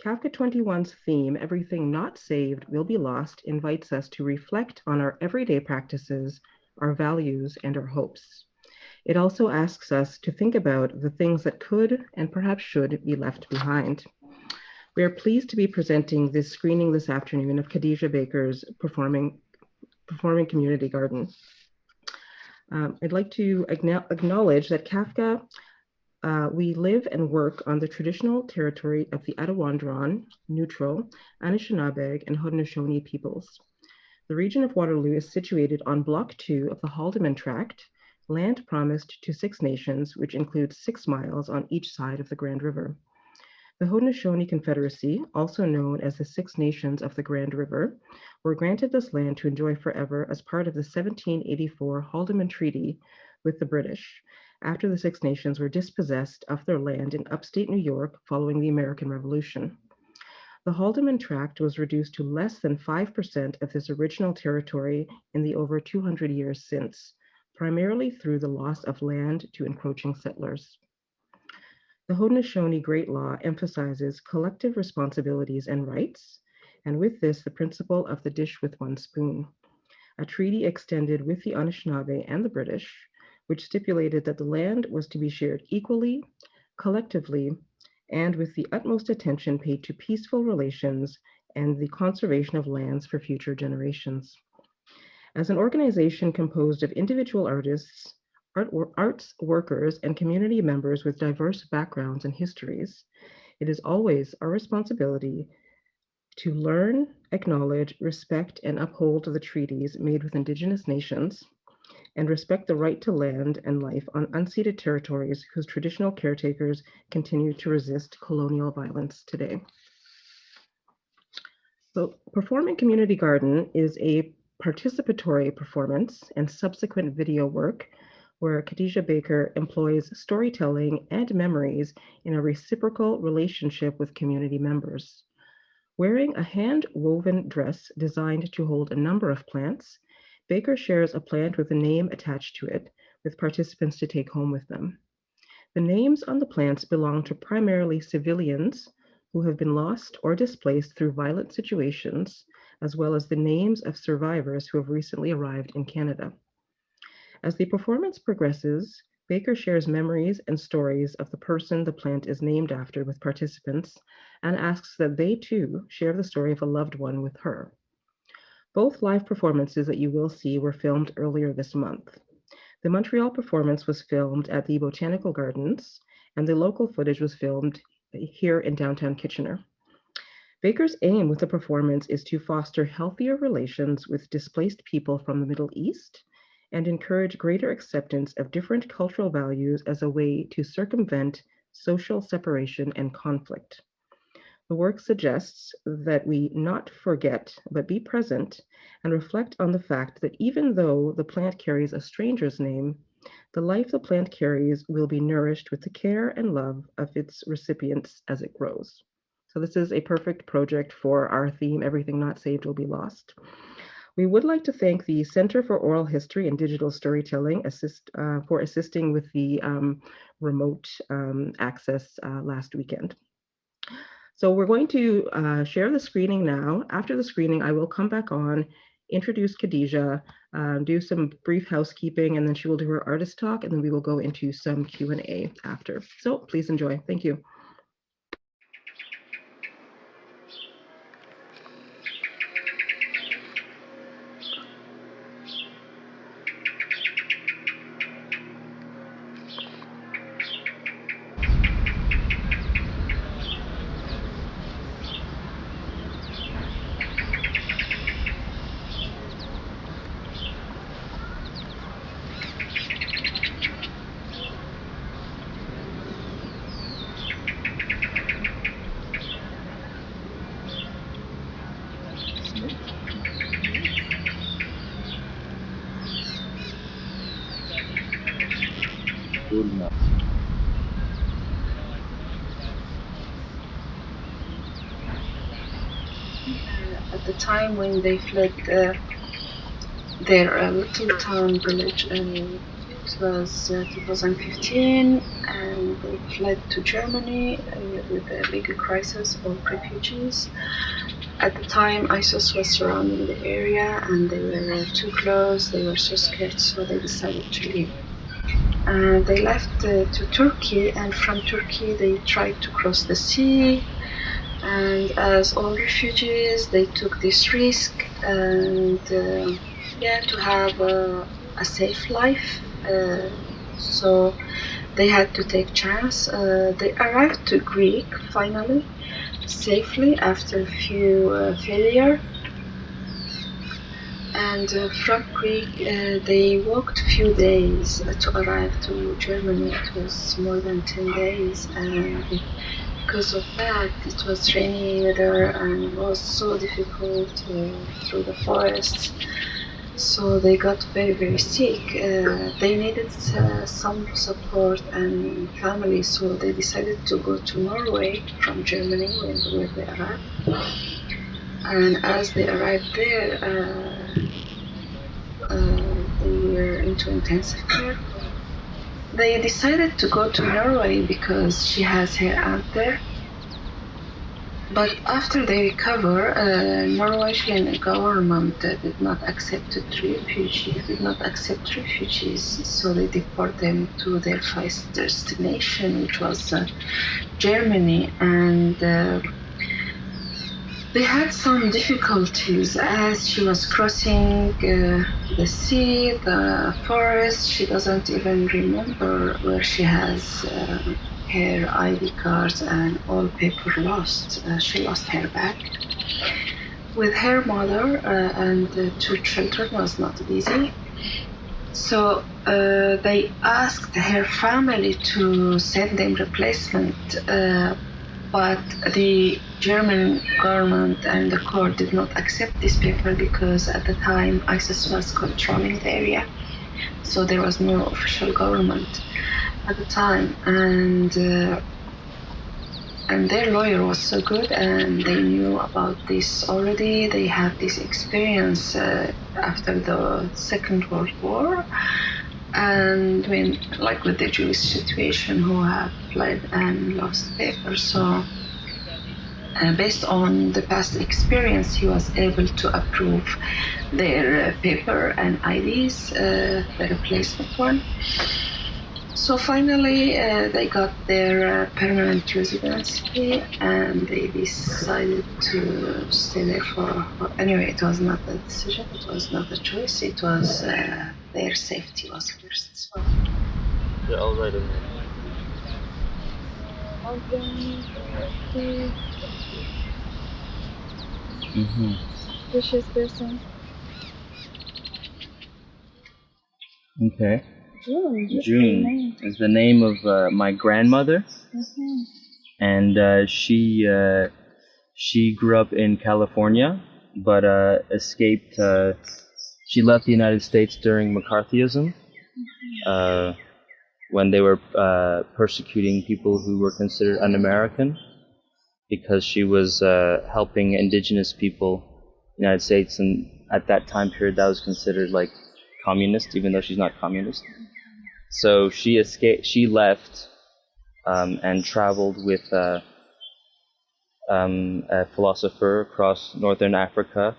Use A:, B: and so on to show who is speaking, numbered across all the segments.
A: CAFKA.21's theme, Everything Not Saved Will Be Lost, invites us to reflect on our everyday practices, our values, and our hopes. It also asks us to think about the things that could and perhaps should be left behind. We are pleased to be presenting this screening this afternoon of Khadija Baker's Performing Community Garden. I'd like to acknowledge that CAFKA, we live and work on the traditional territory of the Attawandaron, Neutral, Anishinaabe, and Haudenosaunee peoples. The region of Waterloo is situated on Block 2 of the Haldimand Tract, land promised to 6 nations, which includes 6 miles on each side of the Grand River. The Haudenosaunee Confederacy, also known as the 6 Nations of the Grand River, were granted this land to enjoy forever as part of the 1784 Haldimand Treaty with the British, after the 6 Nations were dispossessed of their land in upstate New York following the American Revolution. The Haldimand Tract was reduced to less than 5% of this original territory in the over 200 years since, primarily through the loss of land to encroaching settlers. The Haudenosaunee Great Law emphasizes collective responsibilities and rights, and with this, the principle of the dish with one spoon. A treaty extended with the Anishinaabe and the British, which stipulated that the land was to be shared equally, collectively, and with the utmost attention paid to peaceful relations and the conservation of lands for future generations. As an organization composed of individual artists, arts workers, and community members with diverse backgrounds and histories, it is always our responsibility to learn, acknowledge, respect, and uphold the treaties made with Indigenous nations, and respect the right to land and life on unceded territories whose traditional caretakers continue to resist colonial violence today. So, Performing Community Garden is a participatory performance and subsequent video work where Khadija Baker employs storytelling and memories in a reciprocal relationship with community members. Wearing a hand-woven dress designed to hold a number of plants, Baker shares a plant with a name attached to it, with participants to take home with them. The names on the plants belong to primarily civilians who have been lost or displaced through violent situations, as well as the names of survivors who have recently arrived in Canada. As the performance progresses, Baker shares memories and stories of the person the plant is named after with participants and asks that they too share the story of a loved one with her. Both live performances that you will see were filmed earlier this month. The Montreal performance was filmed at the Botanical Gardens, and the local footage was filmed here in downtown Kitchener. Baker's aim with the performance is to foster healthier relations with displaced people from the Middle East and encourage greater acceptance of different cultural values as a way to circumvent social separation and conflict. The work suggests that we not forget, but be present and reflect on the fact that even though the plant carries a stranger's name, the life the plant carries will be nourished with the care and love of its recipients as it grows. So this is a perfect project for our theme, Everything Not Saved Will Be Lost. We would like to thank the Center for Oral History and Digital Storytelling for assisting with the remote access last weekend. So we're going to share the screening now. After the screening, I will come back on, introduce Khadija, do some brief housekeeping, and then she will do her artist talk, and then we will go into some Q&A after. So please enjoy. Thank you.
B: At the time when they fled their little town village, it was 2015, and and they fled to Germany with a big crisis of refugees. At the time, ISIS was surrounding the area and they were too close, they were so scared, so they decided to leave. They left to Turkey, and from Turkey they tried to cross the sea. And as all refugees, they took this risk and to have a safe life. So they had to take chance. They arrived to Greek finally, safely after a few failure. And from Greek, they walked a few days to arrive to Germany. It was more than 10 days, and because of that, it was rainy weather and it was so difficult through the forests. So they got very, very sick. They needed some support and family, so they decided to go to Norway from Germany where they arrived. And as they arrived there, they were into intensive care. They decided to go to Norway because she has her aunt there. But after they recover, Norwegian government did not accept refugees, so they deport them to their first destination, which was Germany, and they had some difficulties as she was crossing the sea, the forest. She doesn't even remember where she has her ID cards and all paper lost. She lost her bag. With her mother and two children was not easy. So they asked her family to send them replacement, but the German government and the court did not accept this paper because at the time ISIS was controlling the area. So there was no official government at the time, and their lawyer was so good and they knew about this already. They had this experience after the Second World War, and when, like with the Jewish situation, who have fled and lost paper. So based on the past experience, he was able to approve their paper and IDs, the replacement one. So finally, they got their permanent residency, and they decided to stay there for. Anyway, it was not a decision; it was not a choice. It was their safety was first. So.
C: They're all right in there.
D: Precious person.
C: Okay.
D: June
C: is the name of my grandmother, and she grew up in California, but escaped. She left the United States during McCarthyism, when they were persecuting people who were considered un-American, because she was helping indigenous people in the United States, and at that time period that was considered like communist, even though she's not communist. So she escaped. She left and traveled with a philosopher across northern Africa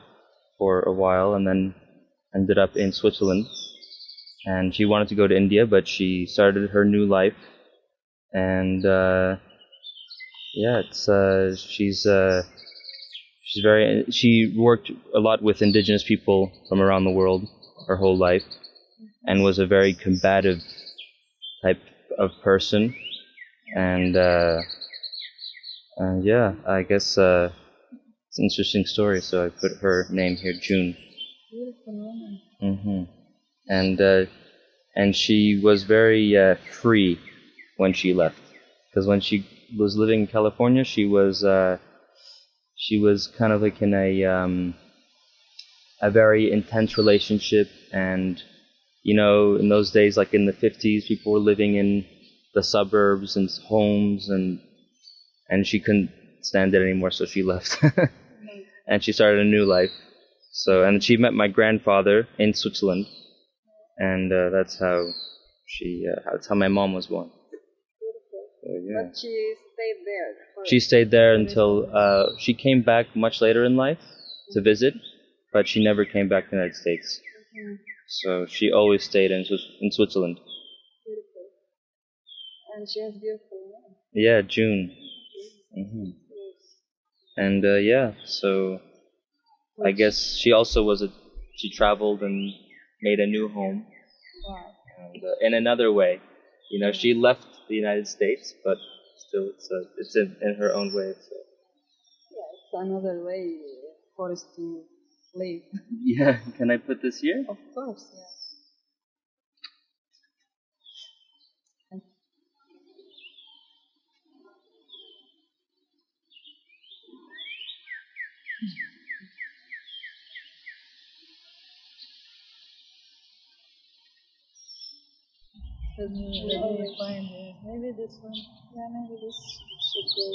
C: for a while, and then ended up in Switzerland. And she wanted to go to India, but she started her new life. And she worked a lot with indigenous people from around the world her whole life, and was a very combative type of person. And I guess it's an interesting story, so I put her name here, June.
D: Beautiful woman.
C: And she was very free when she left, because when she was living in California, she was kind of like in a very intense relationship. And in those days, like in the 50s, people were living in the suburbs and homes, and she couldn't stand it anymore, so she left. And she started a new life. So, and she met my grandfather in Switzerland, and that's how my mom was born. yeah.
D: But she stayed there.
C: She stayed there until she came back much later in life to visit, but she never came back to the United States. So she always stayed in Switzerland.
D: Beautiful. And she has beautiful name.
C: Yeah, June. And yeah, so I guess she also she traveled and made a new home.
D: Wow.
C: And in another way, you know, she left the United States, but still it's in her own way. So.
D: Yeah, it's another way for us to live.
C: Yeah, can I put this here?
D: Of course, yeah. Let me find it. Maybe this one. Yeah, maybe this should go.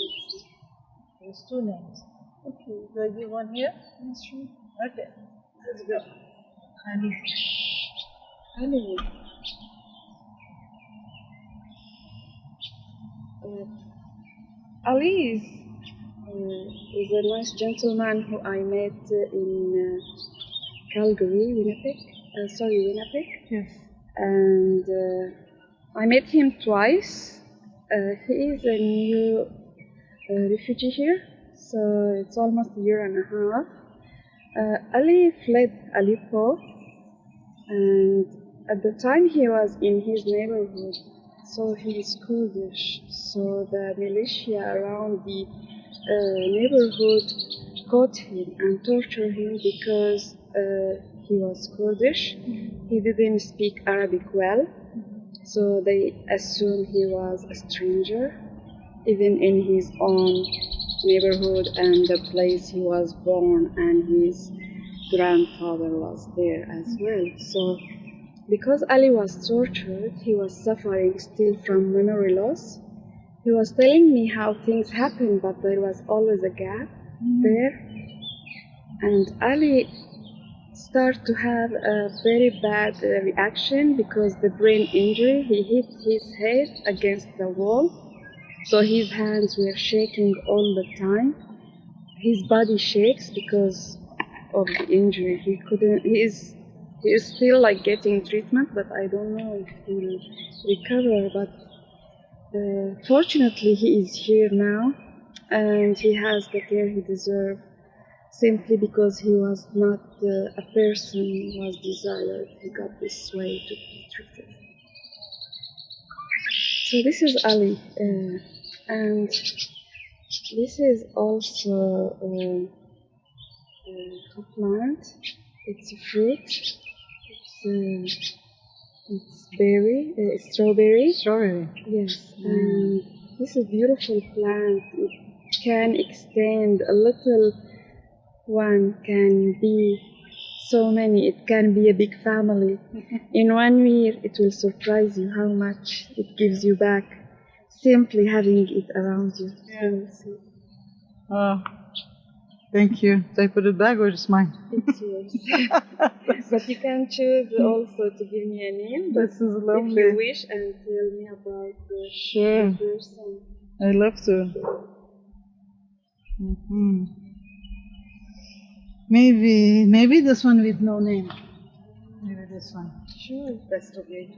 D: There's two names. Okay. Do I give one here? Yes, sure. Okay. Let's go. Honey. Honey. Ali is a nice gentleman who I met in Calgary, Winnipeg.
A: Yes.
D: And I met him twice. He is a new refugee here, so it's almost a year and a half. Ali fled Aleppo, and at the time he was in his neighborhood, so he is Kurdish. So the militia around the neighborhood caught him and tortured him because he was Kurdish. He didn't speak Arabic well, so they assumed he was a stranger, even in his own neighborhood and the place he was born, and his grandfather was there as well. So because Ali was tortured, he was suffering still from memory loss. He was telling me how things happened, but there was always a gap there. And Ali started to have a very bad reaction because the brain injury. He hit his head against the wall, so his hands were shaking all the time. His body shakes because of the injury. He is still like getting treatment, but I don't know if he will recover. But fortunately, he is here now, and he has the care he deserves. Simply because he was not a person who was desired, he got this way to be treated. So this is Ali, and this is also a plant. It's a fruit. It's berry, strawberry.
A: Strawberry.
D: Yes, and this is a beautiful plant. It can extend a little. One can be so many. It can be a big family. In 1 year, it will surprise you how much it gives you back simply having it around you.
A: Yeah. Oh, thank you. Did I put it back or it's mine?
D: It's yours. But you can choose also to give me a name.
A: This is lovely.
D: If you wish, and tell me about the person.
A: I love to. Maybe this one with no name. Maybe this one.
D: Sure, that's tomato.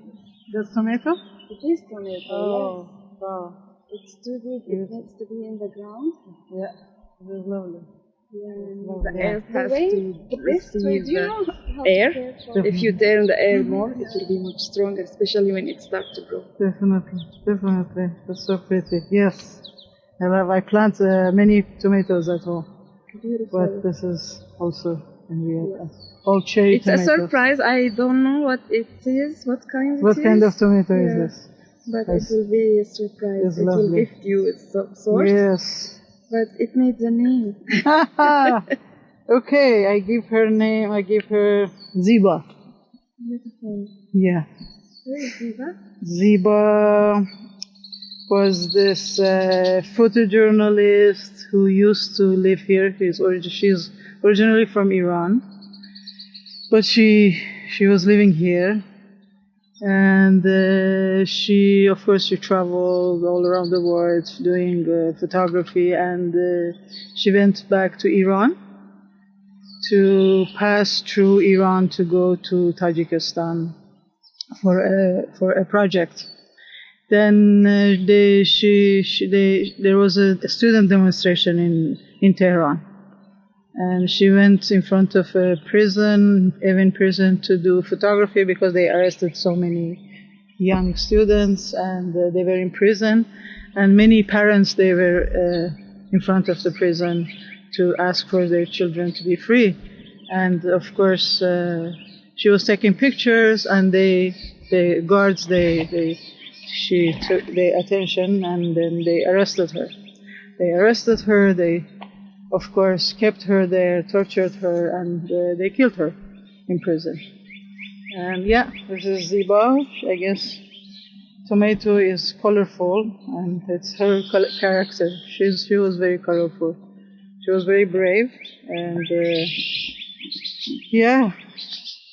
A: That's tomato?
D: It is tomato.
A: Oh,
D: yes.
A: wow.
D: It's too big. It needs to be in the ground.
A: Yeah, it is lovely.
D: Yeah, the earth has to receive the air. If you turn the air more, it will be much stronger, especially when it starts to grow.
A: Definitely. That's so pretty. Yes, I plant many tomatoes at home.
D: Beautiful.
A: But this is also all cherry tomatoes.
D: It's a surprise. I don't know what it is, what kind
A: of tomato is this?
D: But it will be a surprise. It will gift you with some sort.
A: Yes.
D: But it needs a name.
A: Okay, I give her name. I give her Ziba.
D: Beautiful.
A: Yeah.
D: Who is Ziba?
A: Ziba was this photojournalist who used to live here. She's originally from Iran, but she was living here,
E: And of course, she traveled all around the world doing photography, and she went back to Iran to pass through Iran to go to Tajikistan for a project. Then there was a student demonstration in Tehran, and she went in front of a prison, even prison, to do photography because they arrested so many young students, and they were in prison, and many parents, they were in front of the prison to ask for their children to be free. And of course, she was taking pictures, and the guards, she took their attention, and then they arrested her. They, of course, kept her there, tortured her, and they killed her in prison. And yeah, this is Ziba. I guess Tomato is colorful, and it's her character. She was very colorful. She was very brave, and yeah,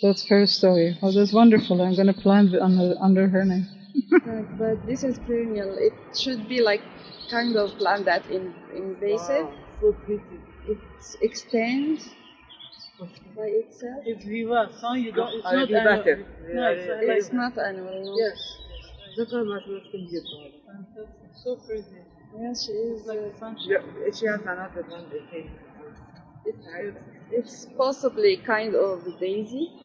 E: that's her story. Oh, that's wonderful. I'm gonna plant it under her name.
D: But this is perennial. It should be like kind of plant that invasive.
E: Wow, so pretty.
D: It extends by itself.
E: It's viva. So you don't. It's not
F: vivacious.
E: No,
D: It's not annual. No.
E: Yes.
D: Fantastic.
E: So pretty.
D: Yes, she is. It's possibly kind of daisy.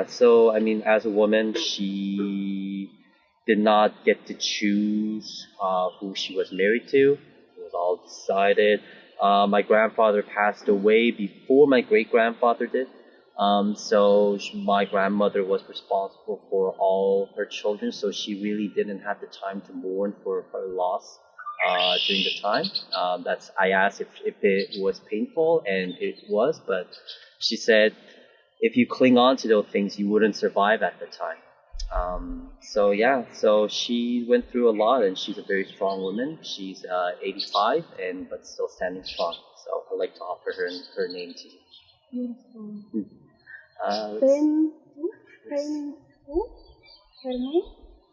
C: So I mean, as a woman, she did not get to choose who she was married to. It was all decided. My grandfather passed away before my great grandfather did. My grandmother was responsible for all her children, so she really didn't have the time to mourn for her loss during the time. I asked if it was painful, and it was, but she said if you cling on to those things, you wouldn't survive at the time. So she went through a lot, and she's a very strong woman. She's 85 but still standing strong. So I'd like to offer her name to you.
D: Beautiful.
C: Uh,
D: Her name?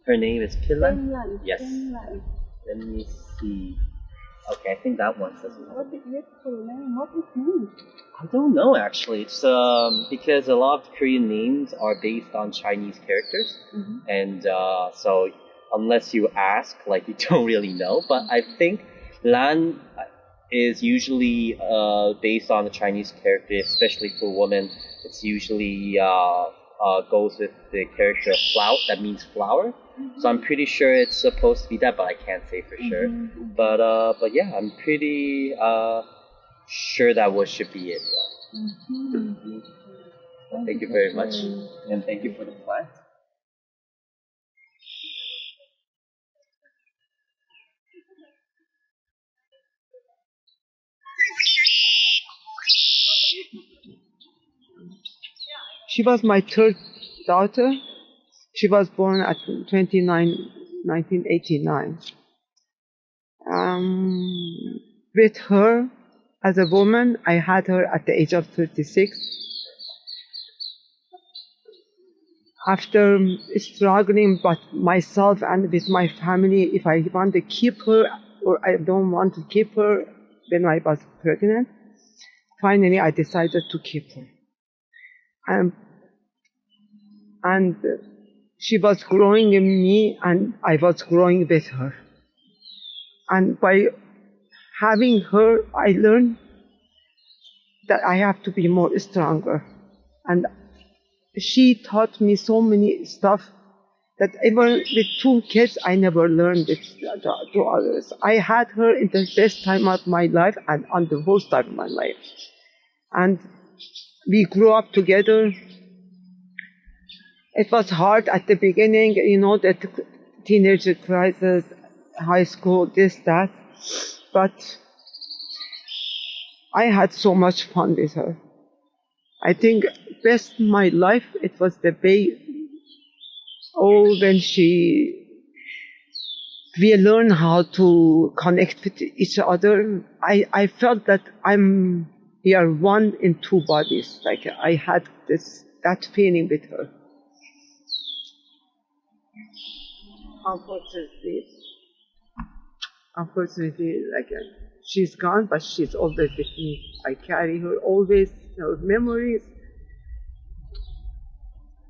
C: Her name is Pilla.
D: Penlan.
C: Yes.
D: Penlan.
C: Let me see. Okay, I think that one says it.
D: What a beautiful name. What it means?
C: I don't know actually. It's because a lot of Korean names are based on Chinese characters, and so unless you ask, like you don't really know. But I think Lan is usually based on the Chinese character, especially for women. It's usually goes with the character of flower. That means flower. So I'm pretty sure it's supposed to be that, but I can't say for sure. But yeah, I'm pretty sure that should be it. Thank you very much, and thank you for the plant.
F: She was my third daughter. She was born at 1989. With her, as a woman, I had her at the age of 36. After struggling with myself and with my family, if I want to keep her or I don't want to keep her, when I was pregnant, finally I decided to keep her. And she was growing in me, and I was growing with her. And by having her, I learned that I have to be more stronger. And she taught me so many stuff that even with 2 kids, I never learned it to others. I had her in the best time of my life and on the worst time of my life. And we grew up together. It was hard at the beginning, that teenager crisis, high school, this, that. But I had so much fun with her. I think best my life, it was the day, when we learn how to connect with each other. I felt that we are one in two bodies. Like I had that feeling with her. Unfortunately, she's gone, but she's always with me. I carry her always, her memories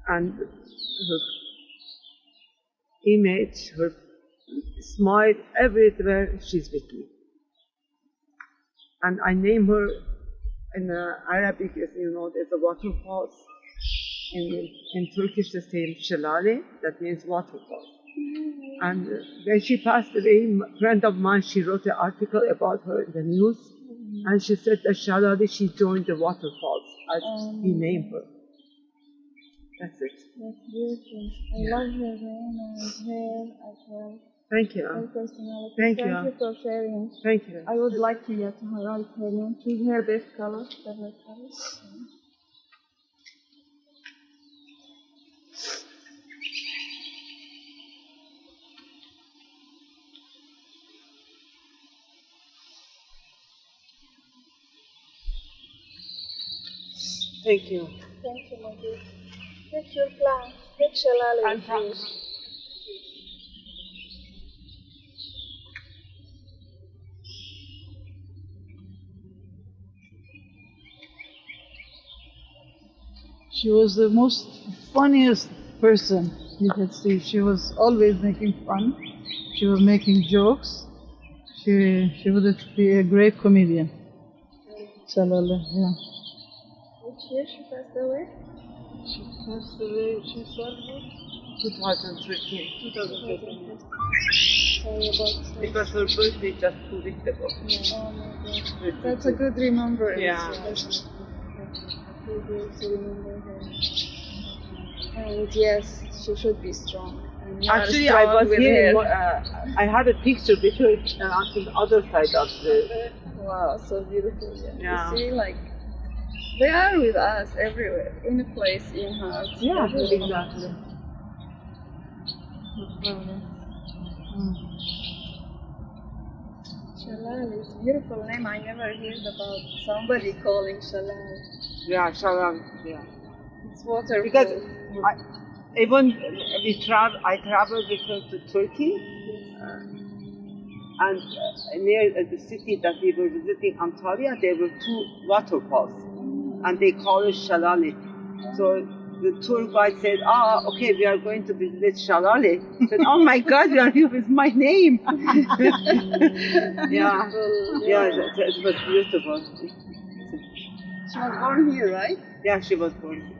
F: and her image, her smile, everywhere she's with me. And I name her in Arabic, as you know, there's a waterfalls. In Turkish, the same Shalale, that means waterfall. And when she passed away, a friend of mine, she wrote an article about her in the news, and she said that Shalale, she joined the waterfalls as we name her. That's it.
D: That's beautiful. I love her name and hair as well.
F: Thank you.
D: Her personality.
F: Thank you.
D: Thank you for sharing.
F: Thank you.
D: I would like to get her right her name. Choose her best color, favorite color.
F: Thank you.
D: Thank you, my dear. Take your plant. Take Shalala with you.
E: She was the most funniest person you could see. She was always making fun. She was making jokes. She would be a great comedian. Shalala, yeah.
D: Which year she passed away?
E: She passed away, she said,
F: 2013.
E: 2013.
D: Sorry about
F: It was her birthday just 2 weeks ago.
D: Oh my God. That's a good remembrance.
F: Yeah.
D: Definitely. I feel good to remember her. And yes, she should be strong. And you are
F: Actually,
D: strong
F: I was
D: with
F: here.
D: her.
F: I had a picture with her on the other side of the.
D: Wow, so beautiful.
F: Yeah.
D: You see, like, they are with us everywhere, in a place, in hearts.
F: Yeah,
D: everywhere.
F: exactly.
D: Shalal is a beautiful name. I never heard about somebody calling Shalal.
F: Yeah, Shalom. Yeah.
D: It's waterfall.
F: Because I traveled with her to Turkey, and near the city that we were visiting, Antalya, there were 2 waterfalls, and they call it Shalali. So the tour guide said, okay, we are going to visit Shalali. I said, oh my God, you are here with my name. Yeah, it was beautiful.
D: She was born here, right?
F: Yeah, she was born here.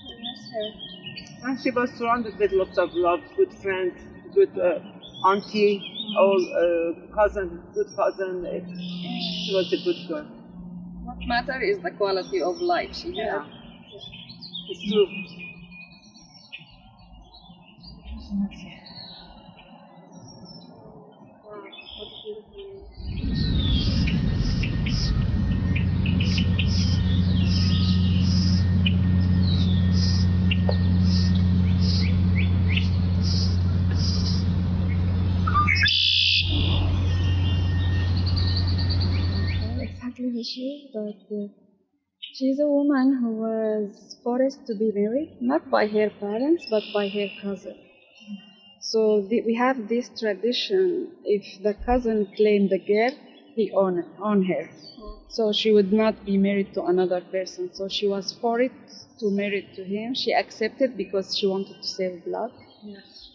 D: I miss her.
F: And she was surrounded with lots of love, good friends, good auntie, good cousin. She was a good girl.
D: What matters is the quality of life she had.
F: Yeah, it's true.
D: Wow, what a beautiful name. Exactly who she is, but she's a woman who was forced to be married, not by her parents, but by her cousin. So we have this tradition, if the cousin claimed the girl, he own her. So she would not be married to another person. So she was forced to marry to him. She accepted because she wanted to save blood.
E: Yes.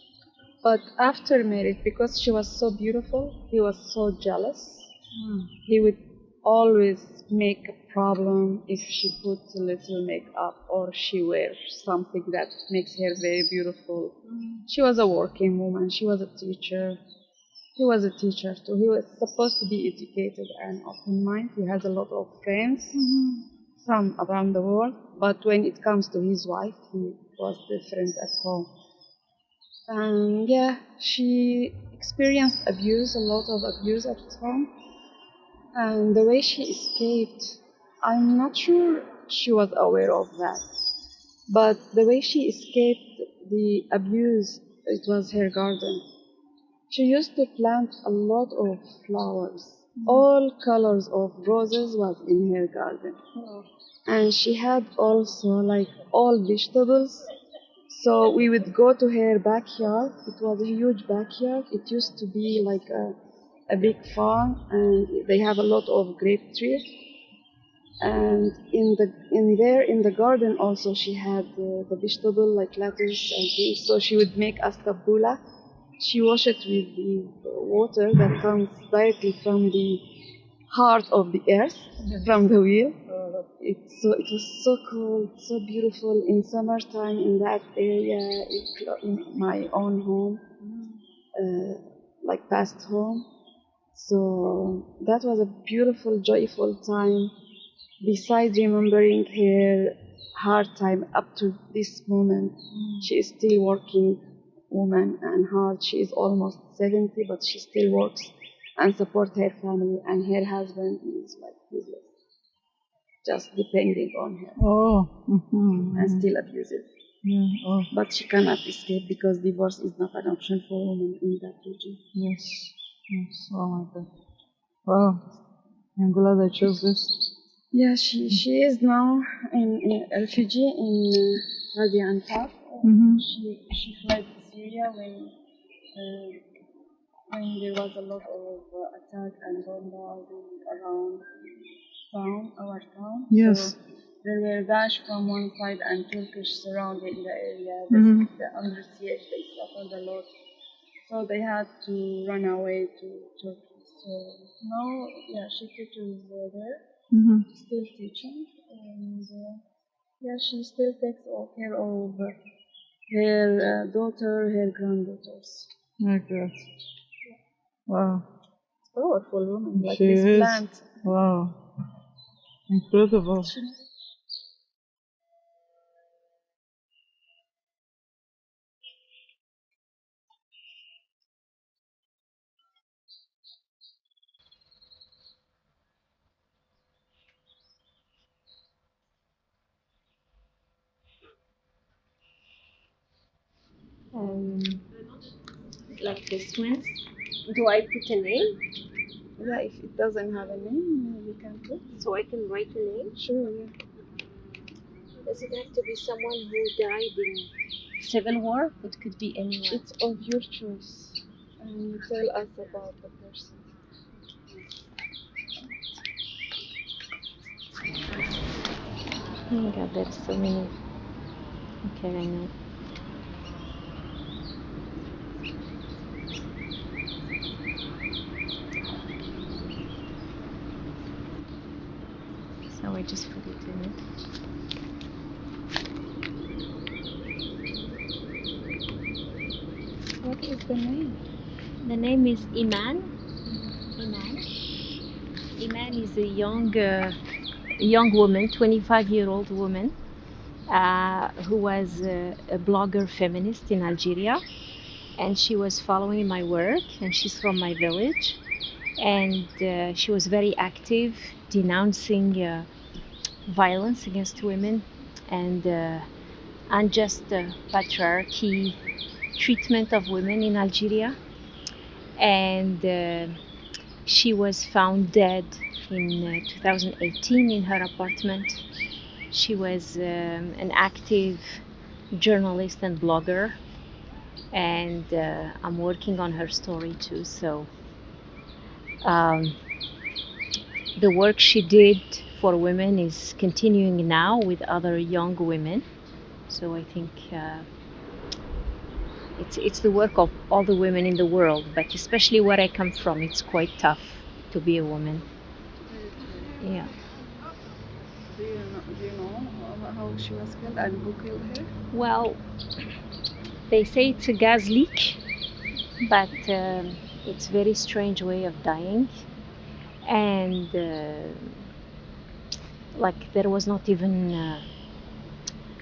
D: But after marriage, because she was so beautiful, he was so jealous. He would always make a problem if she put a little makeup or she wears something that makes her very beautiful. She was a working woman. She was a teacher. He was a teacher too. He was supposed to be educated and open mind. He has a lot of friends from around the world. But when it comes to his wife, he was different at home. And yeah, she experienced abuse, a lot of abuse at home. And the way she escaped, I'm not sure she was aware of that. But the way she escaped the abuse, it was her garden. She used to plant a lot of flowers. All colors of roses was in her garden. And she had also like all vegetables. So we would go to her backyard. It was a huge backyard. It used to be like a big farm, and they have a lot of grape trees. And in the garden also she had the vegetable like lettuce and things. So she would make us tabbouleh. She washed it with the water that comes directly from the heart of the earth, from the wheel. It was so cold, so beautiful in summertime in that area, in my own home, like past home. So that was a beautiful, joyful time. Besides remembering her hard time up to this moment, she is still working woman and hard. She is almost 70, but she still works and support her family. And her husband is like useless, just depending on her. And still abusive. But she cannot escape because divorce is not an option for women in that region.
E: Yes. Oh my God. Wow. I'm glad I chose this.
D: Yeah, she is now a refugee in Gaziantep. She fled Syria when there was a lot of attack and bombarding around our town.
E: Yes.
D: So there were Daesh from one side and Turkish surrounded the area. The under siege, they suffered a lot. So they had to run away to Turkey. So now, yeah, she teaches there. Still teaching, and she still takes care of her daughter, her granddaughters.
E: My God. Wow.
D: Powerful woman, like
E: She
D: this
E: is.
D: plant.
E: Wow. Incredible.
G: Like this one. Do I put a name?
D: Yeah, if it doesn't have a name, you can put.
G: So I can write a name?
D: Sure, yeah.
G: Does it have to be someone who died in Civil War? It could be anyone.
D: It's of your choice. And you tell us about the person.
G: Oh my God, there's so many. Okay, I know. So I just put it in it.
D: What is the name?
G: The name is Iman. Iman is a young woman, 25-year-old woman, who was a blogger feminist in Algeria, and she was following my work, and she's from my village, and she was very active denouncing violence against women and unjust patriarchy treatment of women in Algeria. And she was found dead in 2018 in her apartment. She was an active journalist and blogger, and I'm working on her story too. So the work she did for women is continuing now with other young women. So I think it's the work of all the women in the world, but especially where I come from, it's quite tough to be a woman. Yeah.
D: Do you know how she was killed and who killed her?
G: Well, they say it's a gas leak, but it's a very strange way of dying, and like there was not even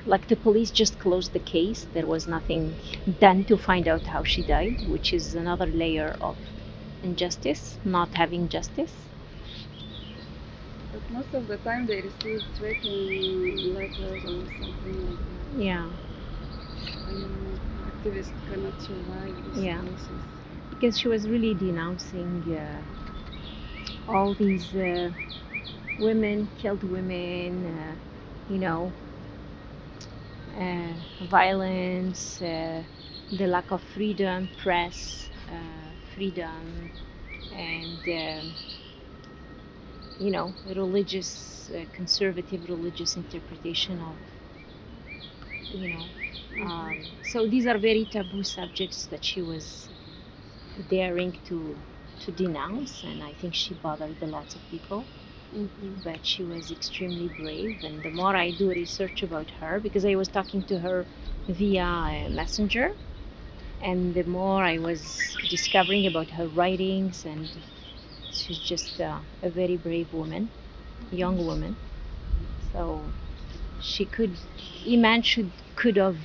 G: like the police just closed the case. There was nothing done to find out how she died, which is another layer of injustice, not having justice.
D: But most of the time they receive threatening letters or something like that.
G: Yeah.
D: Activists cannot survive these cases.
G: Because she was really denouncing all these women, killed women, violence, the lack of freedom, press freedom, and religious, conservative religious interpretation of, so these are very taboo subjects that she was daring to denounce, and I think she bothered a lot of people. But she was extremely brave, and the more I do research about her, because I was talking to her via Messenger, and the more I was discovering about her writings, and she's just a very brave woman, young woman. So she could, Iman could have,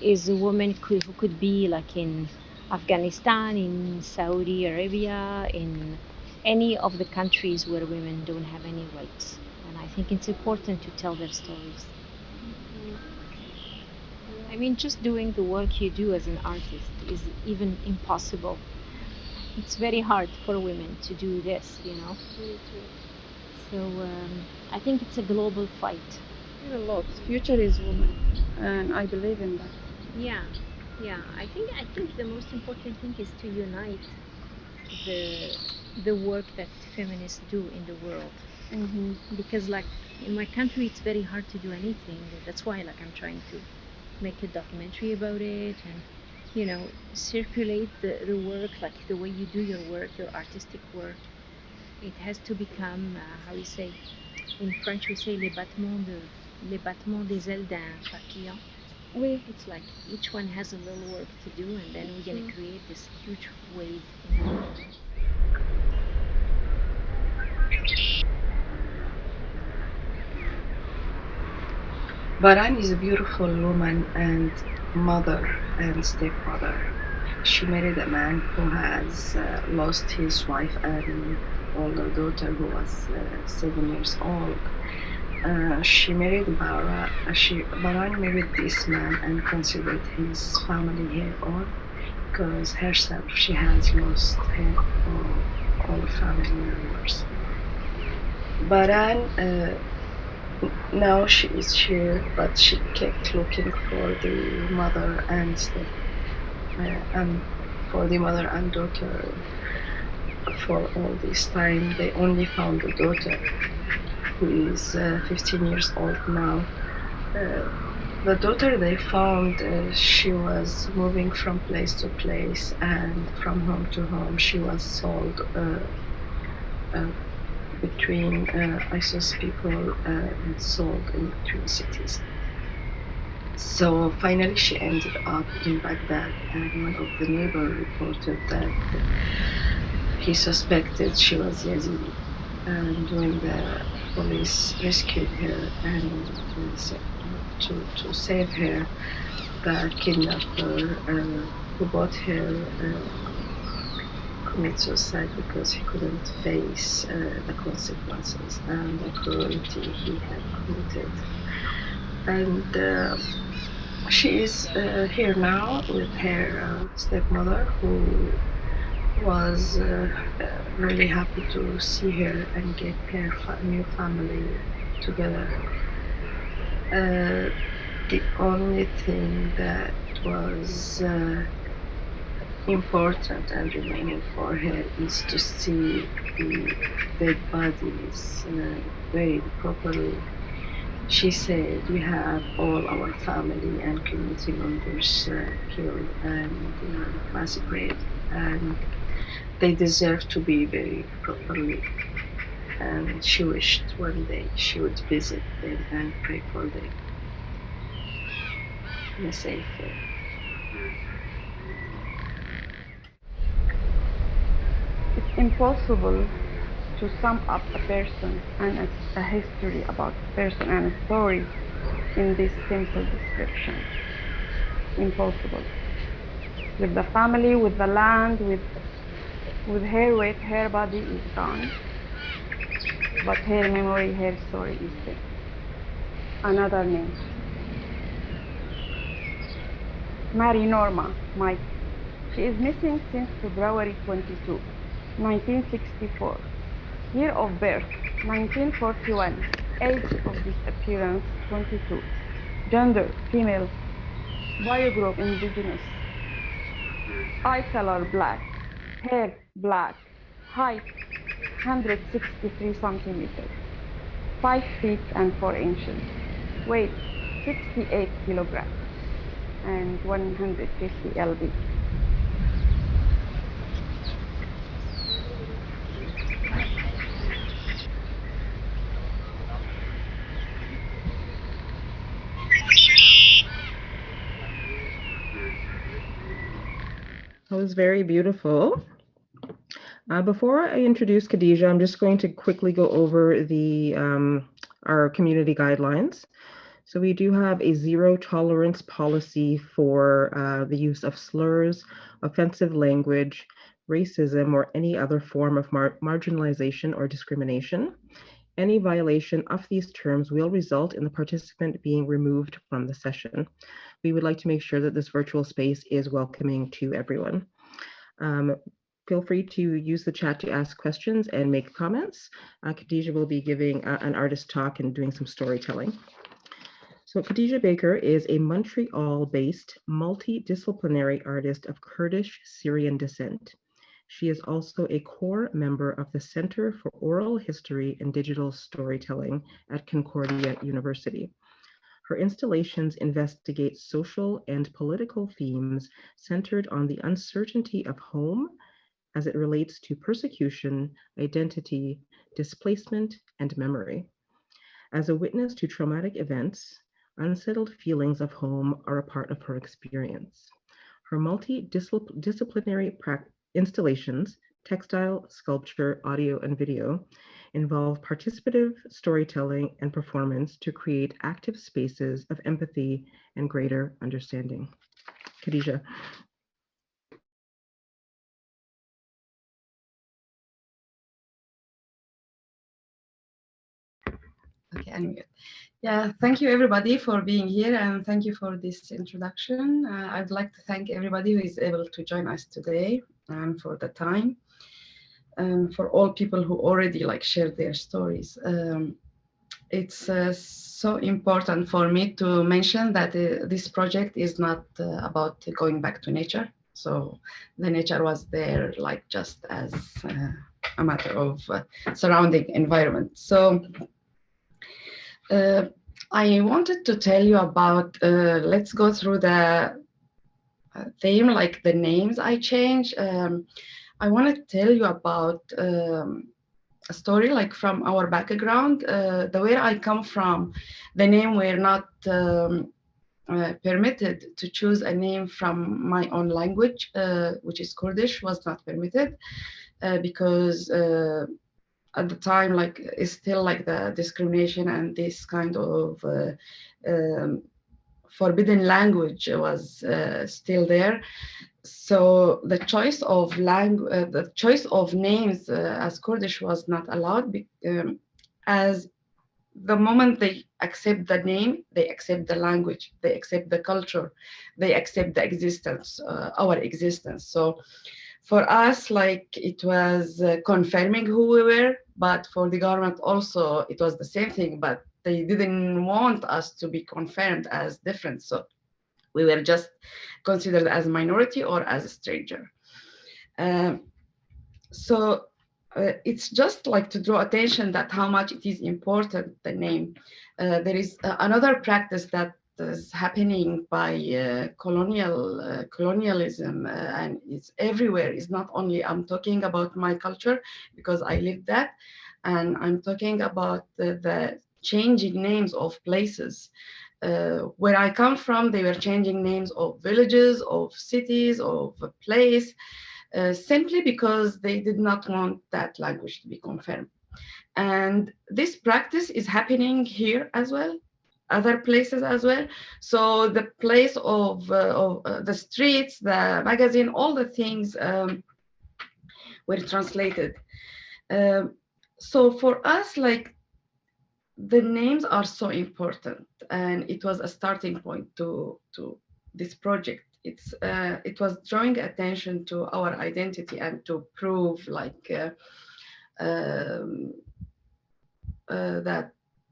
G: is a woman who could be like in Afghanistan, in Saudi Arabia, in any of the countries where women don't have any rights. And I think it's important to tell their stories. I mean, just doing the work you do as an artist is even impossible. It's very hard for women to do this, So I think it's a global fight.
D: A lot. Future is women, and I believe in that.
G: Yeah. I think the most important thing is to unite the work that feminists do in the world. Because like in my country, it's very hard to do anything. That's why like I'm trying to make a documentary about it, and circulate the work, like the way you do your work, your artistic work. It has to become how you say in French, we say les battements des ailes d'un papillon. It's like each one has a little work to do, and then we're going to create this huge wave in the world.
B: Baran is a beautiful woman and mother and stepmother. She married a man who has lost his wife and older daughter who was 7 years old. She married Baran married this man and considered his family her own, because herself she has lost her all family members. Baran now she is here, but she kept looking for the mother and for the mother and daughter for all this time. They only found the daughter, who is 15 years old now. The daughter they found, she was moving from place to place and from home to home. She was sold between ISIS people and sold in between cities. So finally she ended up in Baghdad, and one of the neighbors reported that he suspected she was Yazidi. And when the police rescued her and to save her, the kidnapper who bought her commit suicide because he couldn't face the consequences and the cruelty he had committed. And she is here now with her stepmother, who was really happy to see her and get her new family together. The only thing that was important and remaining for her is to see the dead bodies buried properly. She said, we have all our family and community members killed and massacred, and they deserve to be buried properly. And she wished one day she would visit them and pray for them in a safe way.
D: It's impossible to sum up a person and a history about a person and a story in this simple description. Impossible. With the family, with the land, with her weight, her body is gone, but her memory, her story is there. Another name. Mary Norma, Mike. She is missing since February 22, 1964. Year of birth, 1941. Age of disappearance, 22. Gender, female. Biogroup, indigenous. Eye color, black. Hair, black. Height, 163 centimeters. 5 feet and 4 inches. Weight, 68 kilograms and 150 lb.
A: That was very beautiful. Before I introduce Khadija, I'm just going to quickly go over the our community guidelines. So we do have a zero tolerance policy for the use of slurs, offensive language, racism, or any other form of marginalization or discrimination. Any violation of these terms will result in the participant being removed from the session. We would like to make sure that this virtual space is welcoming to everyone. Feel free to use the chat to ask questions and make comments. Khadija will be giving an artist talk and doing some storytelling. So Khadija Baker is a Montreal-based multidisciplinary artist of Kurdish Syrian descent. She is also a core member of the Center for Oral History and Digital Storytelling at Concordia University. Her installations investigate social and political themes centered on the uncertainty of home as it relates to persecution, identity, displacement, and memory. As a witness to traumatic events, unsettled feelings of home are a part of her experience. Her multidisciplinary installations, textile, sculpture, audio, and video, involve participative storytelling and performance to create active spaces of empathy and greater understanding. Khadija.
B: Okay, anyway. Yeah, thank you everybody for being here and thank you for this introduction. I'd like to thank everybody who is able to join us today and for the time. For all people who already shared their stories. It's so important for me to mention that this project is not about going back to nature. So the nature was there just as a matter of surrounding environment. So I wanted to tell you about, let's go through the theme, the names I changed. I want to tell you about a story from our background. The where I come from, the name were not permitted to choose a name from my own language, which is Kurdish, was not permitted because at the time, it's still the discrimination and this kind of forbidden language was still there. So the choice of names as Kurdish was not allowed, as the moment they accept the name, they accept the language, they accept the culture, they accept the existence, our existence. So for us, it was confirming who we were, but for the government also, it was the same thing, but they didn't want us to be confirmed as different. So we were just considered as a minority or as a stranger. So it's just to draw attention that how much it is important, the name. There is another practice that is happening by colonialism and it's everywhere. It's not only, I'm talking about my culture because I lived that, and I'm talking about the changing names of places. Where I come from, they were changing names of villages, of cities, of a place, simply because they did not want that language to be confirmed. And this practice is happening here as well. other places as well. So the place of the streets, the magazine, all the things were translated. So for us, like, the names are so important, and it was a starting point to this project. It was drawing attention to our identity and to prove like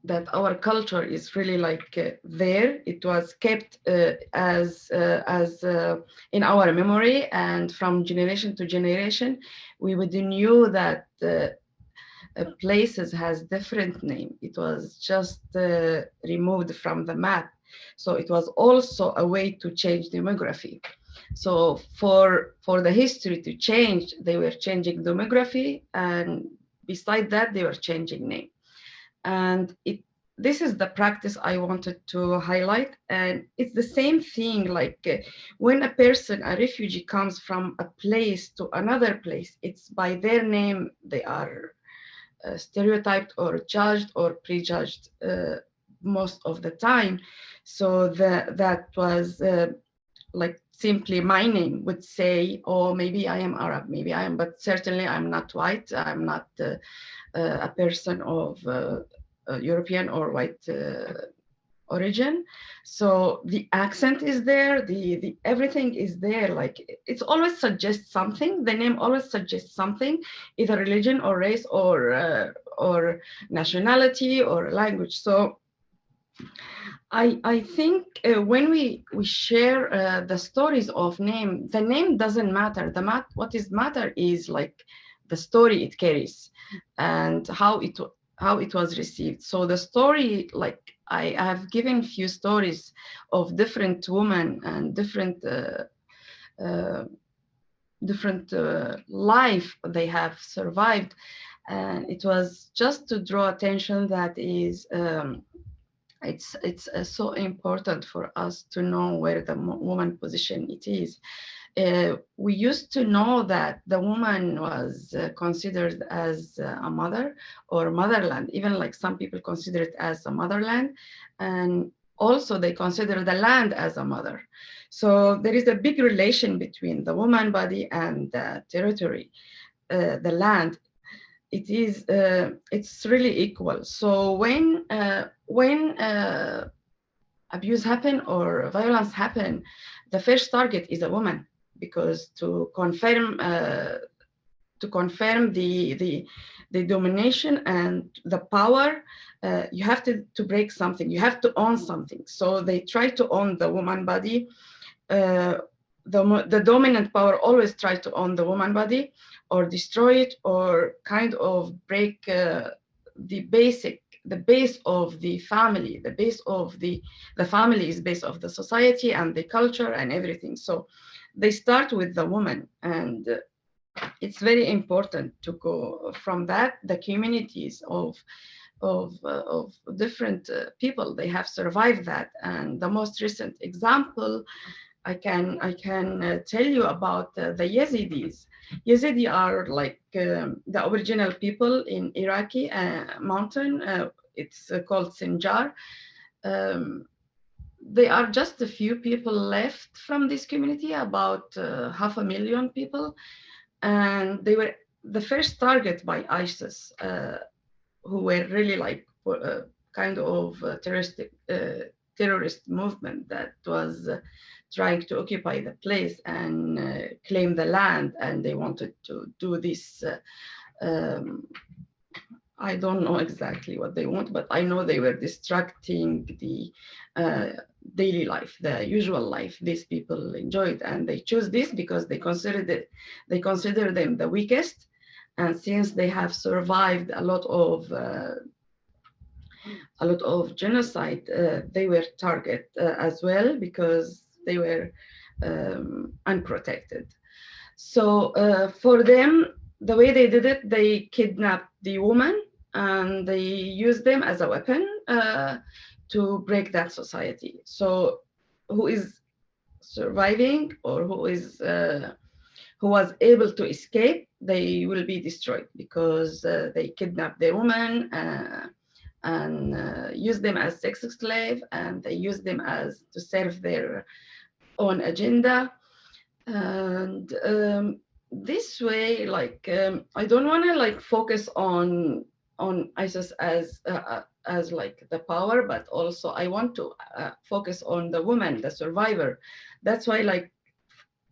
B: that our culture is really like there. It was kept as in our memory, and from generation to generation, we would knew that places has different name. It was just removed from the map. So it was also a way to change demography. So for the history to change, they were changing demography, and beside that, they were changing name. And this is the practice I wanted to highlight. And it's the same thing, like when a person, a refugee, comes from a place to another place, it's by their name they are stereotyped or judged or prejudged most of the time. So that was like simply my name would say, oh, maybe I am Arab, maybe I am, but certainly I'm not white. I'm not a person of European or white origin. So the accent is there, the everything is there. Like it's always suggests something. The name always suggests something, either religion or race or nationality or language. So I think when we share the stories of name, the name doesn't matter. What is matter is like the story it carries and how it was received. So the story, like I have given few stories of different women and different life they have survived, and it was just to draw attention that is it's so important for us to know where the woman position it is. We used to know that the woman was considered as a mother or motherland, even like some people consider it as a motherland, and also they consider the land as a mother. So there is a big relation between the woman body and the territory, the land. It is it's really equal. So when abuse happen or violence happen, the first target is a woman, because to confirm the domination and the power, you have to break something. You have to own something. So they try to own the woman body. The dominant power always tries to own the woman body or destroy it or kind of break the base of the family. The base of the family is base of the society and the culture and everything. So they start with the woman, and it's very important to go from that. The communities of different people, they have survived that. And the most recent example I can tell you about the Yazidis. Yazidi are like the original people in Iraqi mountain. It's called Sinjar. They are just a few people left from this community, about 500,000 people, and they were the first target by ISIS, who were really like kind of terrorist movement that was trying to occupy the place and claim the land, and they wanted to do this. I don't know exactly what they want, but I know they were distracting the daily life, the usual life these people enjoyed, and they chose this because they consider them the weakest, and since they have survived a lot of genocide, they were target as well because they were unprotected. So for them, the way they did it, they kidnapped the woman and they used them as a weapon to break that society. So who is surviving or who was able to escape, they will be destroyed because they kidnapped the woman and use them as sex slave, and they use them as to serve their own agenda. And this way, like I don't want to like focus on ISIS as like the power, but also I want to focus on the woman, the survivor. That's why like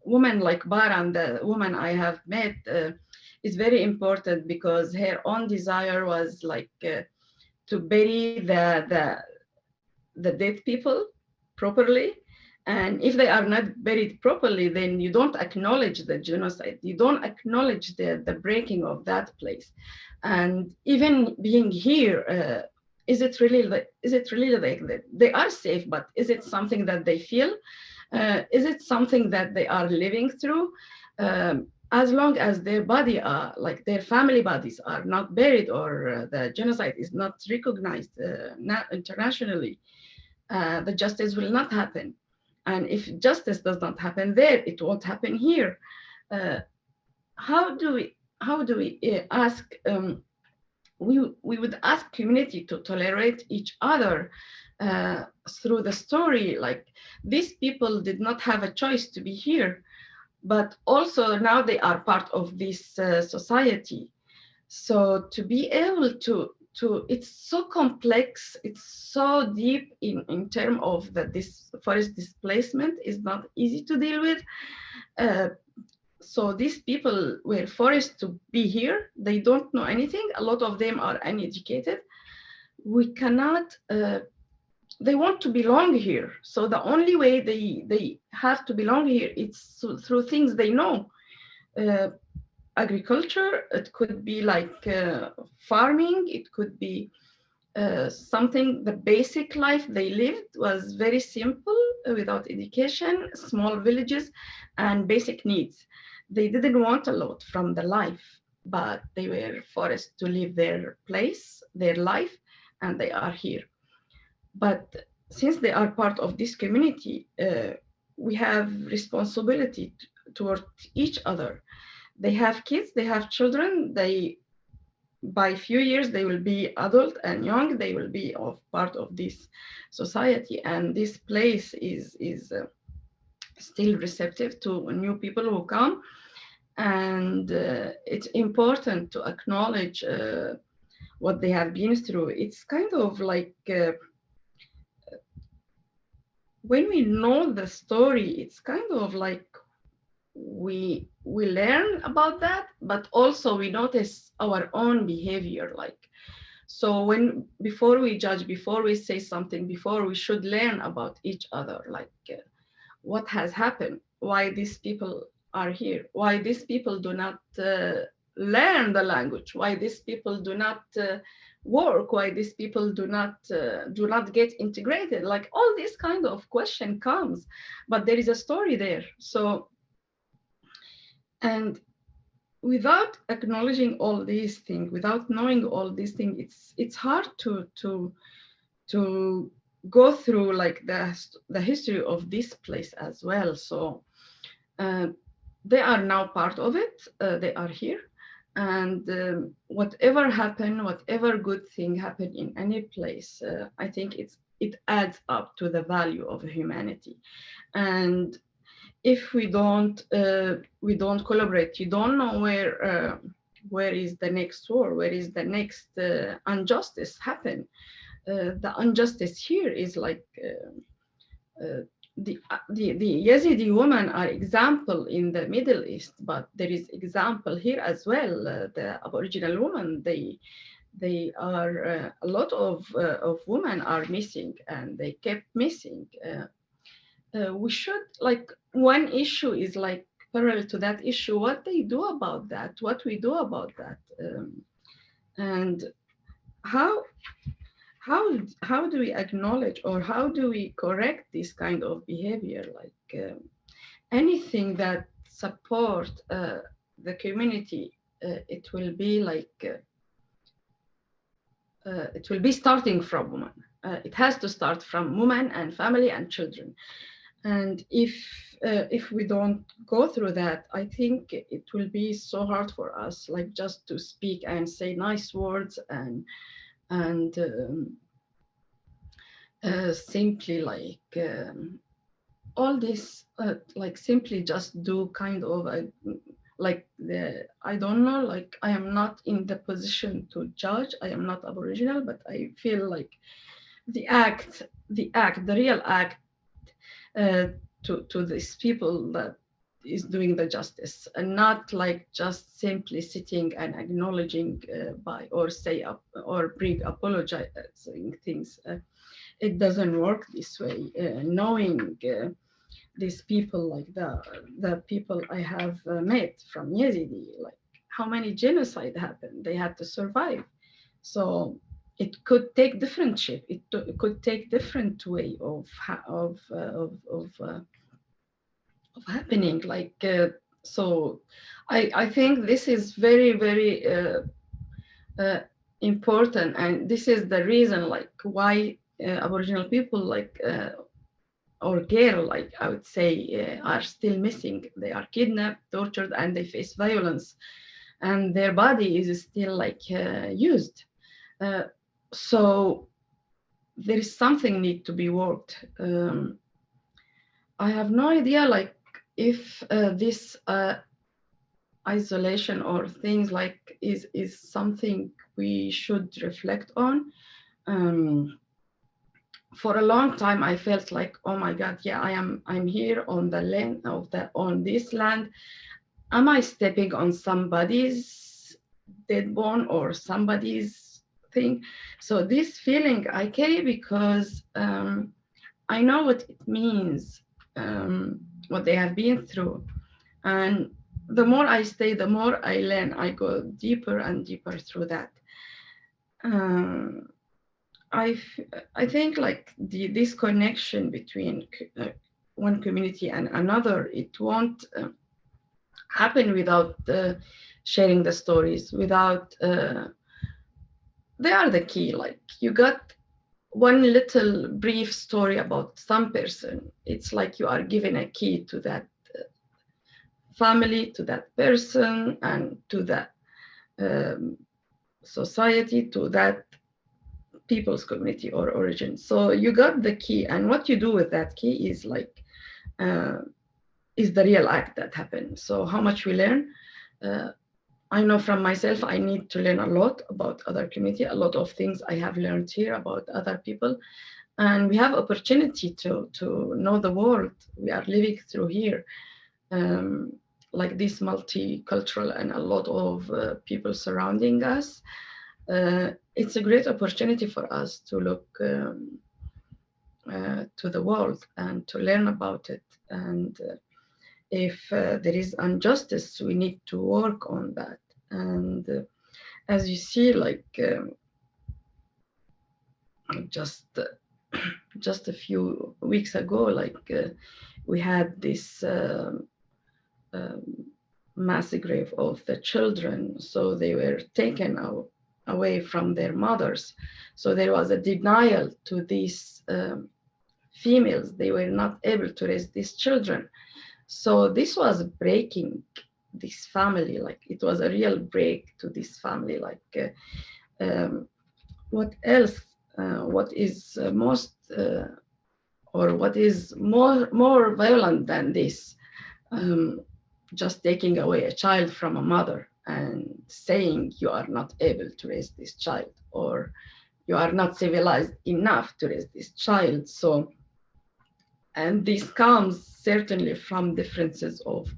B: woman like Baran, the woman I have met, is very important, because her own desire was like to bury the dead people properly. And if they are not buried properly, then you don't acknowledge the genocide. You don't acknowledge the breaking of that place. And even being here, is it really like that they are safe? But is it something that they feel? Is it something that they are living through? As long as their body are like their family bodies are not buried, or the genocide is not recognized not internationally, the justice will not happen. And if justice does not happen there, it won't happen here. Uh, how do we ask? We would ask community to tolerate each other through the story. Like, these people did not have a choice to be here, but also now they are part of this society. So to be able to it's so complex, it's so deep in terms of this forest displacement is not easy to deal with. So these people were forced to be here. They don't know anything. A lot of them are uneducated. We cannot, they want to belong here. So the only way they have to belong here is through things they know. Agriculture, it could be like farming, it could be something, the basic life they lived was very simple, without education, small villages, and basic needs. They didn't want a lot from the life, but they were forced to leave their place, their life, and they are here. But since they are part of this community, we have responsibility toward each other. They have kids, they have children, they, by few years, they will be adult and young, they will be part of this society. And this place is still receptive to new people who come. And it's important to acknowledge what they have been through. It's kind of like, when we know the story, it's kind of like we learn about that, but also we notice our own behavior. Like, so when, before we judge, before we say something, before we should learn about each other, like what has happened, why these people are here, why these people do not learn the language, why these people do not work, why these people do not get integrated. Like, all this kind of question comes, but there is a story there. So, and without acknowledging all these things, without knowing all these things, it's hard to go through like the history of this place as well. So they are now part of it. They are here, and whatever happened, whatever good thing happened in any place, I think it adds up to the value of humanity. And if we don't collaborate, you don't know where is the next war, where is the next injustice happen. The injustice here is like the Yazidi women are example in the Middle East, but there is example here as well. The Aboriginal women, they are a lot of women are missing, and they kept missing. We should, like, one issue is like parallel to that issue, what they do about that, what we do about that, and how do we acknowledge, or how do we correct this kind of behavior? Like anything that support the community, it will be like it will be starting from women. It has to start from women and family and children. And if we don't go through that, I think it will be so hard for us, like, just to speak and say nice words
H: and simply all this like simply just do kind of like I don't know, like I am not in the position to judge. I am not Aboriginal, but I feel like the real act uh, to these people that is doing the justice, and not like just simply sitting and acknowledging by or say up or bring apologizing things. It doesn't work this way. Knowing these people, like the people I have met from Yazidi, like how many genocide happened, they had to survive. So it could take different shape. It could take different way of happening. So, I think this is very very uh, important, and this is the reason like why Aboriginal people or girl, like I would say, are still missing. They are kidnapped, tortured, and they face violence, and their body is still used. Uh, so there is something need to be worked. I have no idea, like if this isolation or things like is something we should reflect on. For a long time I felt like, oh my god, yeah, I'm here on the land of the on this land. Am I stepping on somebody's dead bone or somebody's thing? So this feeling I carry because I know what it means, what they have been through, and the more I stay, the more I learn. I go deeper and deeper through that. um, I think like this connection between one community and another, it won't happen without sharing the stories. Without they are the key. Like you got one little brief story about some person, it's like you are given a key to that family, to that person, and to that society, to that people's community or origin. So you got the key, and what you do with that key is is the real act that happens. So how much we learn, I know from myself, I need to learn a lot about other community, a lot of things I have learned here about other people, and we have opportunity to know the world we are living through here. Like this multicultural and a lot of people surrounding us. It's a great opportunity for us to look to the world and to learn about it. And if there is injustice, we need to work on that. And as you see, just just a few weeks ago, we had this mass grave of the children. So they were taken out away from their mothers. So there was a denial to these females. They were not able to raise these children. So this was breaking this family. Like it was a real break to this family. What else? What is most or what is more violent than this? Just taking away a child from a mother and saying you are not able to raise this child, or you are not civilized enough to raise this child. So, and this comes certainly from differences of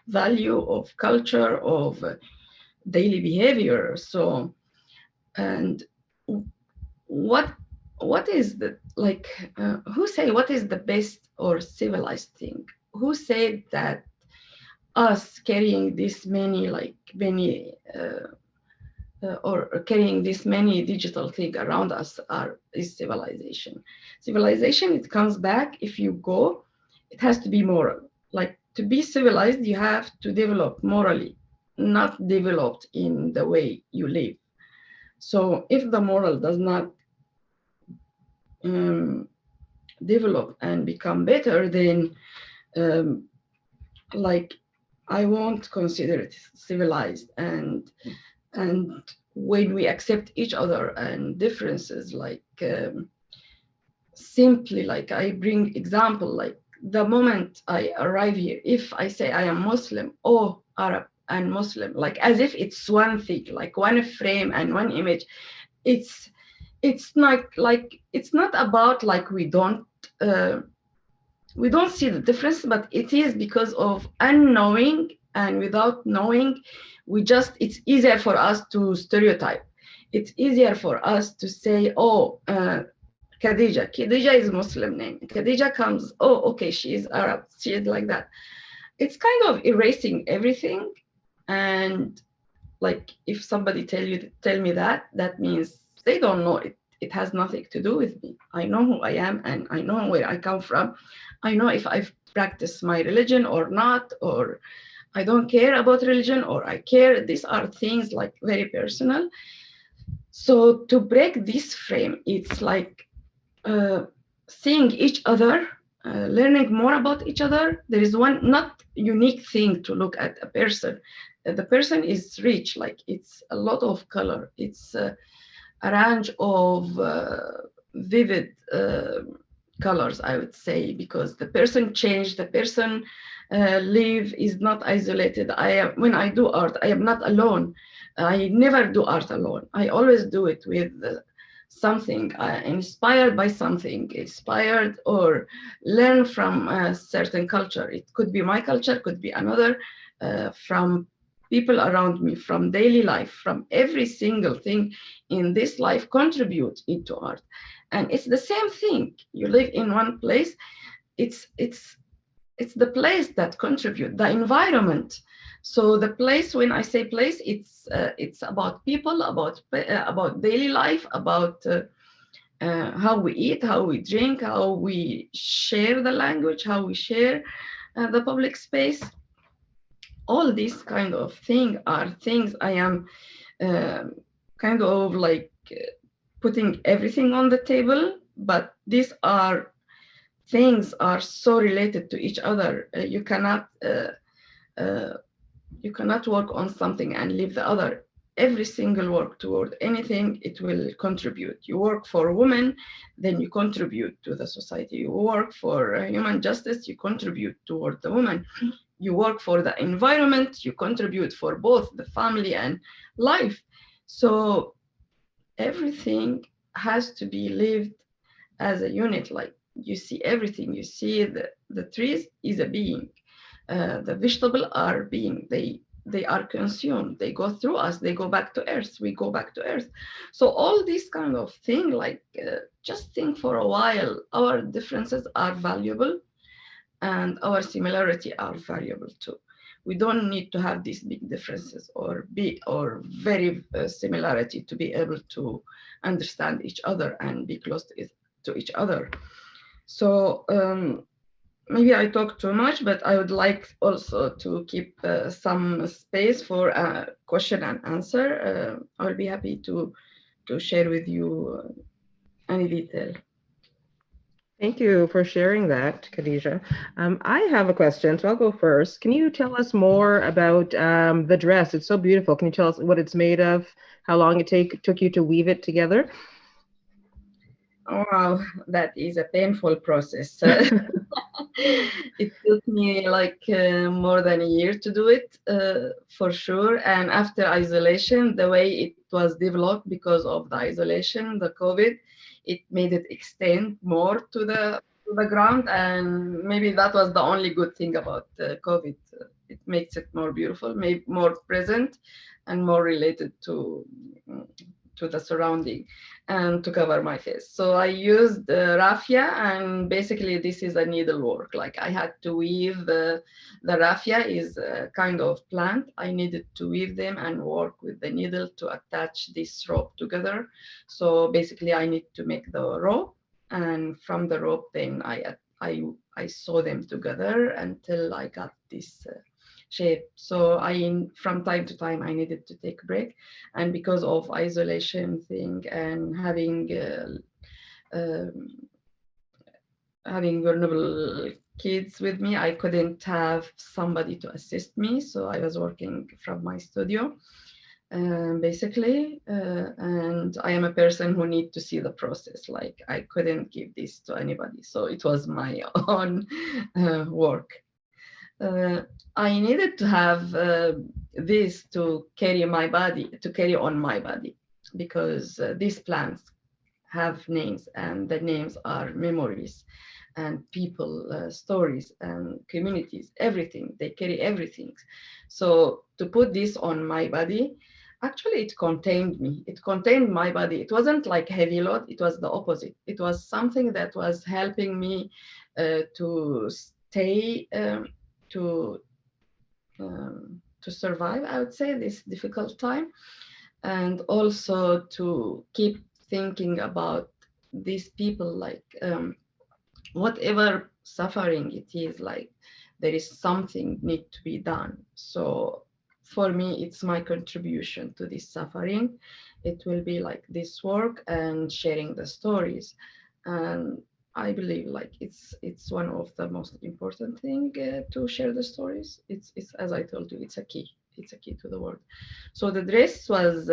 H: value, of culture, of daily behavior. So, and what is the who say what is the best or civilized thing? Who said that us carrying this many or carrying this many digital thing around us is civilization? Civilization, it comes back, if you go, it has to be moral. Like to be civilized, you have to develop morally, not developed in the way you live. So if the moral does not develop and become better, then I won't consider it civilized. And when we accept each other and differences, like simply, like I bring example, like the moment I arrive here, if I say I am Muslim or Arab and Muslim, like as if it's one thing, like one frame and one image. It's not like, it's not about like we don't see the difference, but it is because of unknowing, and without knowing, it's easier for us to stereotype. It's easier for us to say, oh, Khadija is Muslim name. Khadija comes, oh, okay, she is Arab, she is like that. It's kind of erasing everything. And like, if somebody tell me that, that means they don't know it. It has nothing to do with me. I know who I am, and I know where I come from. I know if I've practiced my religion or not, or I don't care about religion, or I care. These are things like very personal. So to break this frame, it's like seeing each other, learning more about each other. There is one not unique thing to look at a person. The person is rich, like it's a lot of color. It's a range of vivid colors, I would say, because the person changed, the person live is not isolated. When I do art, I am not alone. I never do art alone. I always do it with something, inspired by something, inspired or learn from a certain culture. It could be my culture, could be another, from people around me, from daily life, from every single thing in this life contribute into art. And it's the same thing. You live in one place, it's the place that contribute, the environment. So the place, when I say place, it's about people, about daily life, about how we eat, how we drink, how we share the language, how we share the public space. All these kind of things are things I am kind of like putting everything on the table, but these are things are so related to each other. You cannot work on something and leave the other. Every single work toward anything, it will contribute. You work for women, then you contribute to the society. You work for human justice, you contribute toward the woman. You work for the environment, you contribute for both the family and life. So everything has to be lived as a unit. Like you see everything, you see the trees is a being, the vegetable are being, they are consumed, they go through us, they go back to earth, we go back to earth. So all these kind of thing, like just think for a while, our differences are valuable and our similarity are valuable too. We don't need to have these big differences or very similarity to be able to understand each other and be close to each other. So maybe I talk too much, but I would like also to keep some space for question and answer. I will be happy to share with you any detail.
A: Thank you for sharing that, Khadija. I have a question, so I'll go first. Can you tell us more about the dress? It's so beautiful. Can you tell us what it's made of, how long it took you to weave it together?
H: Oh, wow, that is a painful process. It took me like more than a year to do it, for sure. And after isolation, the way it was developed because of the isolation, the COVID, it made it extend more to the ground. And maybe that was the only good thing about COVID. It makes it more beautiful, maybe more present, and more related to the surrounding, and to cover my face. So I used raffia, and basically this is a needlework. Like I had to weave the raffia is a kind of plant. I needed to weave them and work with the needle to attach this rope together. So basically I need to make the rope, and from the rope then I sew them together until I got this shape. So from time to time I needed to take a break, and because of isolation thing and having vulnerable kids with me, I couldn't have somebody to assist me. So I was working from my studio, basically. And I am a person who need to see the process. Like I couldn't give this to anybody, so it was my own work. I needed to have this to carry my body, to carry on my body, because these plants have names, and the names are memories and people, stories and communities, everything. They carry everything. So to put this on my body, actually it contained me. It contained my body. It wasn't like heavy load. It was the opposite. It was something that was helping me to stay, to survive, I would say, this difficult time, and also to keep thinking about these people, like whatever suffering it is, like there is something need to be done. So for me, it's my contribution to this suffering. It will be like this work and sharing the stories. And I believe like it's one of the most important thing to share the stories. It's as I told you, it's a key. It's a key to the world. So the dress was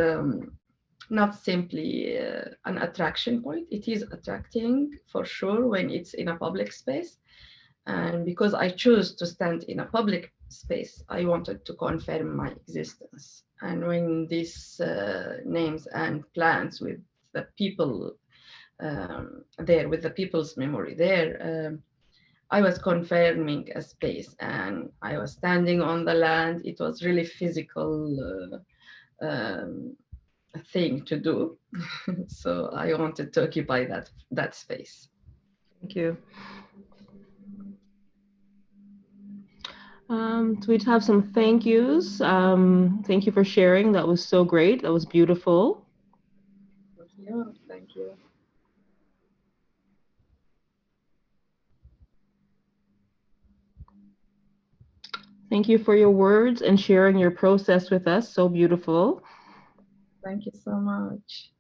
H: not simply an attraction point. It is attracting for sure when it's in a public space. And because I choose to stand in a public space, I wanted to confirm my existence. And when these names and plans with the people there, with the people's memory there, I was confirming a space, and I was standing on the land. It was really physical thing to do. So I wanted to occupy that space.
A: Thank you. So we'd have some thank yous. Thank you for sharing. That was so great. That was beautiful.
H: Thank you. Thank you.
A: Thank you for your words and sharing your process with us. So beautiful.
H: Thank you so much.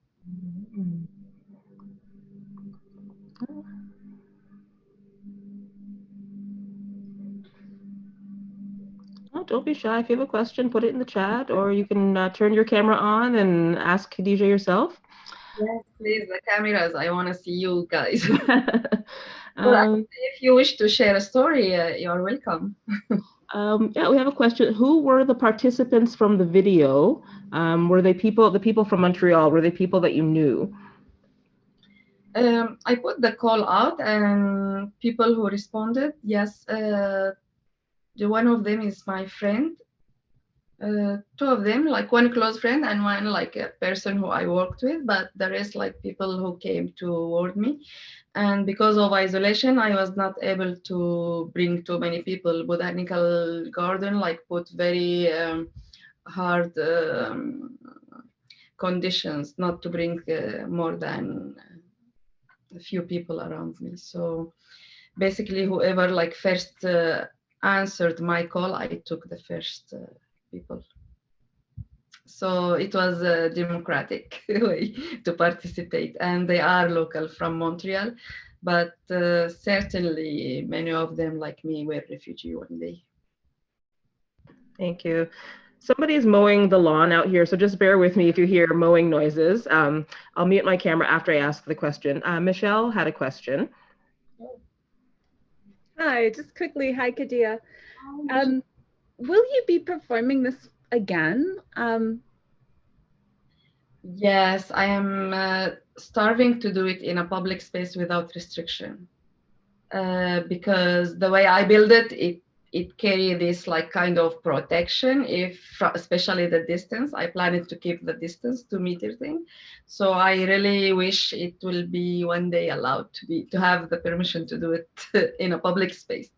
A: Oh, don't be shy. If you have a question, put it in the chat, or you can turn your camera on and ask Khadija yourself.
H: Yes, please, the cameras. I want to see you guys. If you wish to share a story, you're welcome.
A: Yeah, we have a question. Who were the participants from the video? Were they the people from Montreal? Were they people that you knew?
H: I put the call out, and people who responded, yes. One of them is my friend. Two of them, like one close friend and one like a person who I worked with, but the rest like people who came toward me. And because of isolation, I was not able to bring too many people. Botanical garden like put very hard conditions not to bring more than a few people around me. So basically, whoever like first answered my call, I took the first people. So it was a democratic way to participate, and they are local from Montreal, but certainly many of them, like me, were refugee one day.
A: Thank you. Somebody is mowing the lawn out here, so just bear with me if you hear mowing noises. I'll mute my camera after I ask the question. Michelle had a question.
I: Hi, just quickly. Hi, Khadija. Will you be performing this again?
H: Yes, I am starving to do it in a public space without restriction, because the way I build it carry this like kind of protection, especially the distance. I planned to keep the distance 2-meter thing. So I really wish it will be one day allowed to have the permission to do it in a public space.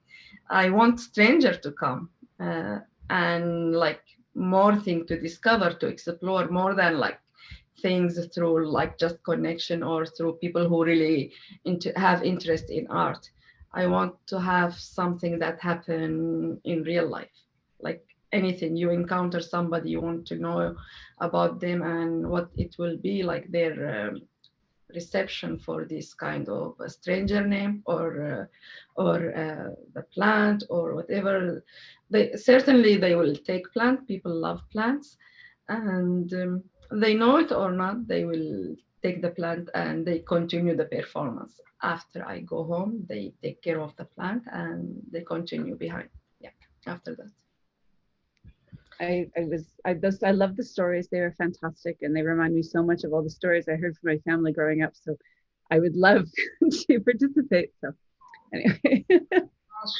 H: I want stranger to come and like more thing to discover, to explore, more than like things through like just connection or through people who really have interest in art. I want to have something that happen in real life, like anything. You encounter somebody, you want to know about them and what it will be like their reception for this kind of a stranger name or the plant or whatever. They certainly they will take plant. People love plants. and they know it or not, they will take the plant and they continue the performance. After I go home, they take care of the plant and they continue behind. Yeah, after that.
I: I love the stories. They are fantastic, and they remind me so much of all the stories I heard from my family growing up. So I would love to participate. So anyway.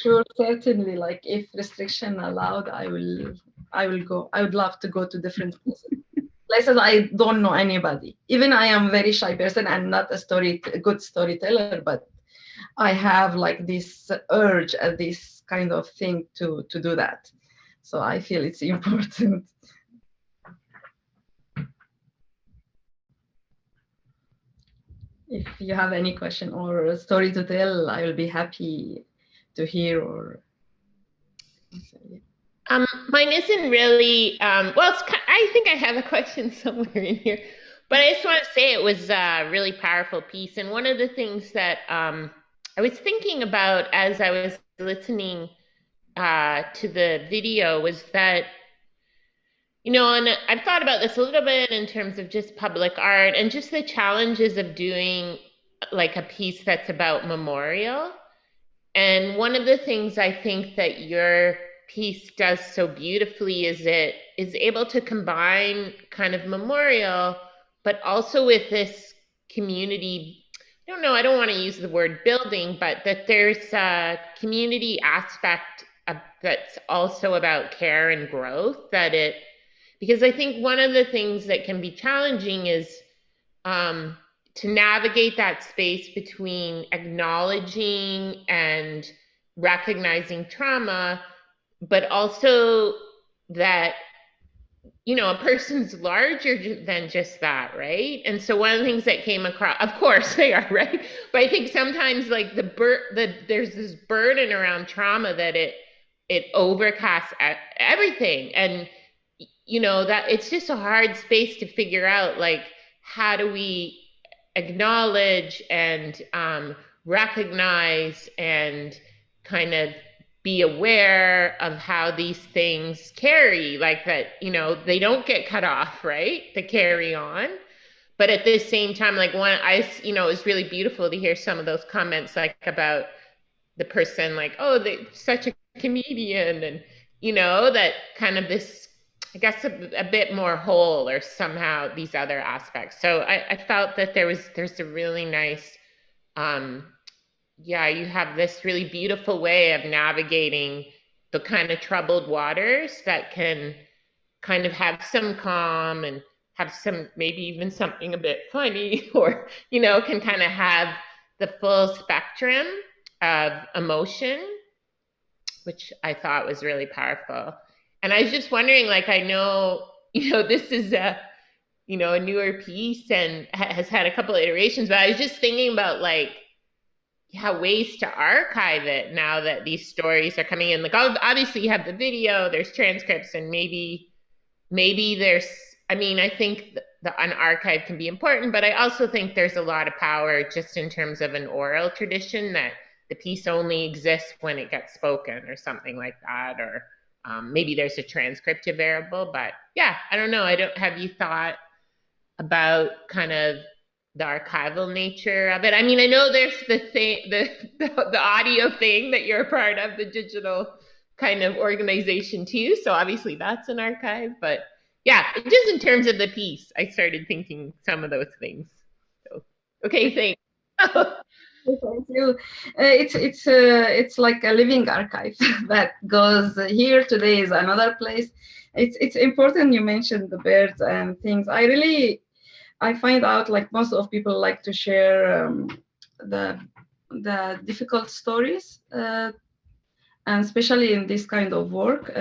H: Sure, certainly. Like if restriction allowed, I will go. I would love to go to different places I don't know anybody. Even I am a very shy person and not a good storyteller, but I have like this urge, this kind of thing to do that. So I feel it's important. If you have any question or a story to tell, I will be happy to hear or.
J: Mine isn't really, well, I think I have a question somewhere in here, but I just want to say it was a really powerful piece. And one of the things that I was thinking about as I was listening to the video was that, you know, and I've thought about this a little bit in terms of just public art and just the challenges of doing like a piece that's about memorial. And one of the things I think that your piece does so beautifully is it is able to combine kind of memorial, but also with this community. I don't know, I don't want to use the word building, but that there's a community aspect that's also about care and growth, that it, because I think one of the things that can be challenging is to navigate that space between acknowledging and recognizing trauma, but also that, you know, a person's larger than just that, right? And so one of the things that came across, of course they are, right? But I think sometimes like there's this burden around trauma that it overcasts everything. And, you know, that it's just a hard space to figure out, like, how do we acknowledge and recognize and kind of be aware of how these things carry, like that, you know, they don't get cut off, right? They carry on. But at the same time, like you know, it was really beautiful to hear some of those comments, like about the person, like, oh, they're such a comedian, and, you know, that kind of this, I guess, a bit more whole, or somehow these other aspects. So I felt that there's a really nice, yeah, you have this really beautiful way of navigating the kind of troubled waters that can kind of have some calm and have some, maybe even something a bit funny, or, you know, can kind of have the full spectrum of emotion, which I thought was really powerful. And I was just wondering, like, I know, you know, this is a, you know, a newer piece and has had a couple of iterations, but I was just thinking about, like, yeah, ways to archive it now that these stories are coming in. Like, obviously you have the video, there's transcripts, and maybe there's, I mean, I think an archive can be important, but I also think there's a lot of power just in terms of an oral tradition, that the piece only exists when it gets spoken or something like that, or maybe there's a transcript available. But yeah, I don't know. Have you thought about kind of the archival nature of it? I mean, I know there's the thing, the audio thing that you're a part of, the digital kind of organization too. So obviously that's an archive, but yeah, just in terms of the piece, I started thinking some of those things. So, okay, thanks.
H: Thank you. It's like a living archive that goes here. Today is another place. It's important you mentioned the birds and things. I find out, like, most of people like to share the difficult stories, and especially in this kind of work.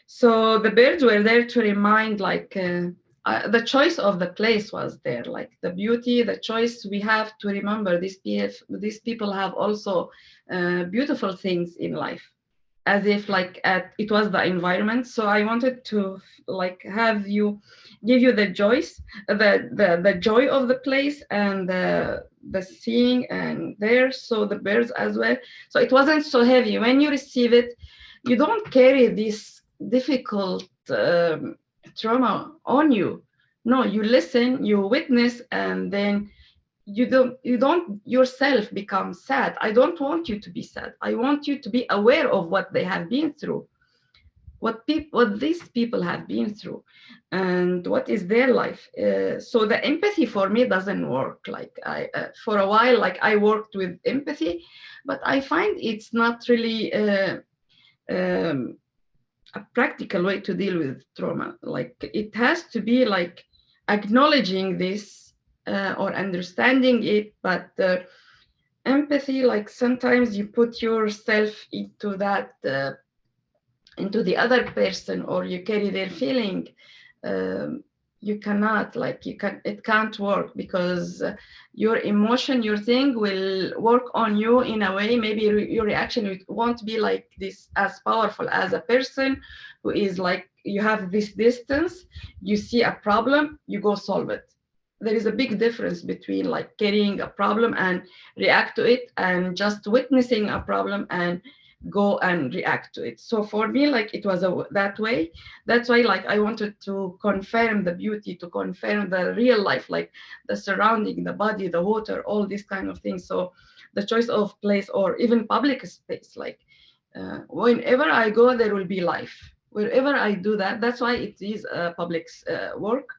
H: So the birds were there to remind, like, the choice of the place was there, like the beauty, the choice. We have to remember these people have also beautiful things in life, as if like it was the environment. So I wanted to, like, give you the the joy of the place and the seeing and there. So the birds as well. So it wasn't so heavy when you receive it. You don't carry this difficult trauma on you. No, you listen, you witness, and then you don't yourself become sad. I don't want you to be sad. I want you to be aware of what they have been through, what these people have been through, and what is their life. So the empathy for me doesn't work. Like I for a while, like I worked with empathy, but I find it's not really um, a practical way to deal with trauma. Like it has to be like acknowledging this or understanding it, but empathy, like sometimes you put yourself into that into the other person, or you carry their feeling. You cannot, like it can't work, because your emotion, your thing will work on you in a way. Maybe your reaction won't be like this as powerful as a person who is like, you have this distance, you see a problem, you go solve it. There is a big difference between like carrying a problem and react to it, and just witnessing a problem and go and react to it. So for me, like it was that way. That's why like I wanted to confirm the beauty, to confirm the real life, like the surrounding, the body, the water, all these kind of things. So the choice of place or even public space, like whenever I go, there will be life. Wherever I do that, that's why it is a public work.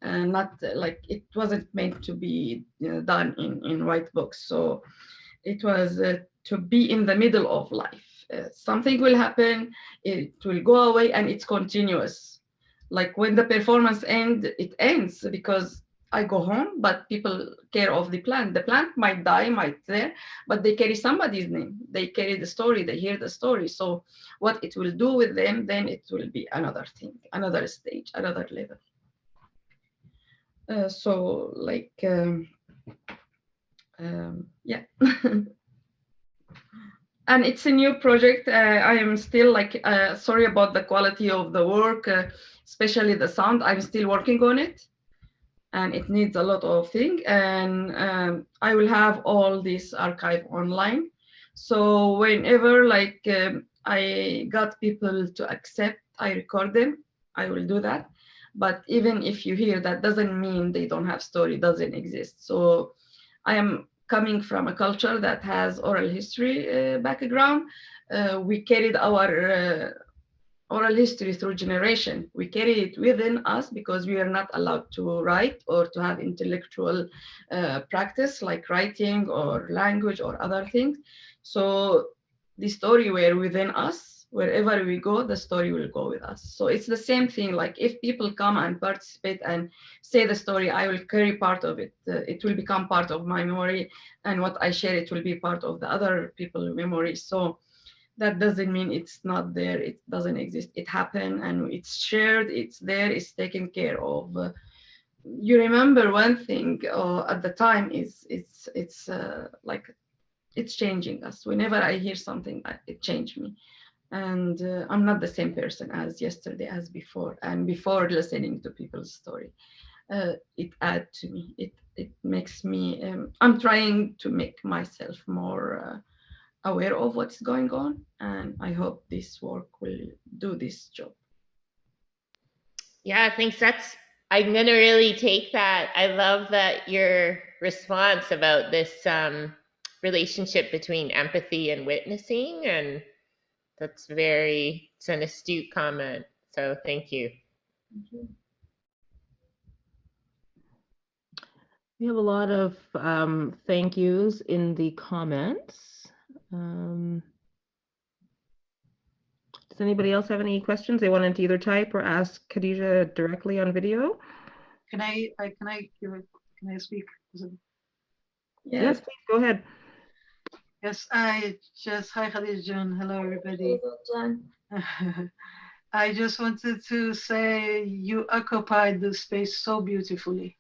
H: Not like it wasn't meant to be done in white books. So it was to be in the middle of life. Something will happen, it will go away, and it's continuous. Like when the performance ends, it ends because I go home, but people care of the plant. The plant might die, might there, but they carry somebody's name. They carry the story, they hear the story. So what it will do with them, then it will be another thing, another stage, another level. So like, yeah. And it's a new project. I am still like, sorry about the quality of the work, especially the sound. I'm still working on it, and it needs a lot of things. And I will have all this archive online. So whenever like I got people to accept, I record them, I will do that. But even if you hear, that doesn't mean they don't have story, doesn't exist. So I am coming from a culture that has oral history background. We carried our oral history through generation. We carry it within us because we are not allowed to write or to have intellectual practice like writing or language or other things. So the story were within us. Wherever we go, the story will go with us. So it's the same thing. Like if people come and participate and say the story, I will carry part of it. It will become part of my memory, and what I share, it will be part of the other people's memory. So that doesn't mean it's not there, it doesn't exist. It happened and it's shared, it's there, it's taken care of. You remember one thing at the time is it's like it's changing us. Whenever I hear something, it changed me. And I'm not the same person as yesterday, as before. And before listening to people's story, it adds to me. It makes me, I'm trying to make myself more aware of what's going on, and I hope this work will do this job.
J: Yeah, thanks. I'm gonna really take that. I love that your response about this relationship between empathy and witnessing, and it's an astute comment. So thank you.
H: Thank you.
A: We have a lot of thank yous in the comments. Does anybody else have any questions they wanted to either type or ask Khadija directly on video?
E: Can I speak?
A: Yes, please go ahead.
E: Yes, hi Khadija. Hello everybody. I just wanted to say you occupied the space so beautifully.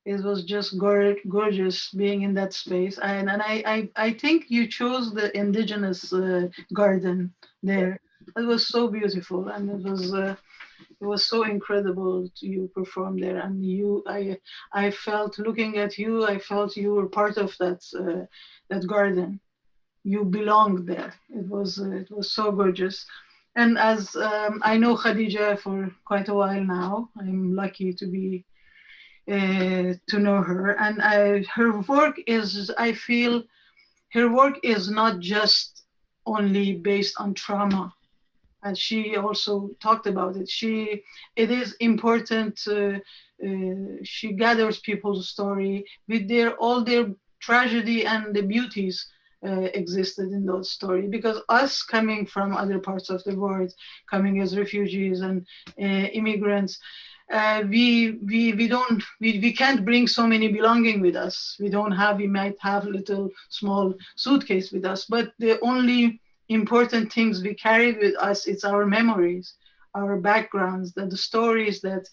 E: It was just gorgeous being in that space, and I think you chose the indigenous garden there. It was so beautiful, and it was so incredible to you perform there. And I felt, looking at you, I felt you were part of that garden. You belonged there. It was so gorgeous. And as I know Khadija for quite a while now, I'm lucky to be to know her. And her work is, I feel, her work is not just only based on trauma. And she also talked about it. It is important. She gathers people's story with all their tragedy and the beauties existed in those stories. Because us coming from other parts of the world, coming as refugees and immigrants, we can't bring so many belonging with us. We might have little small suitcase with us, but the only important things we carry with us, it's our memories, our backgrounds, the stories that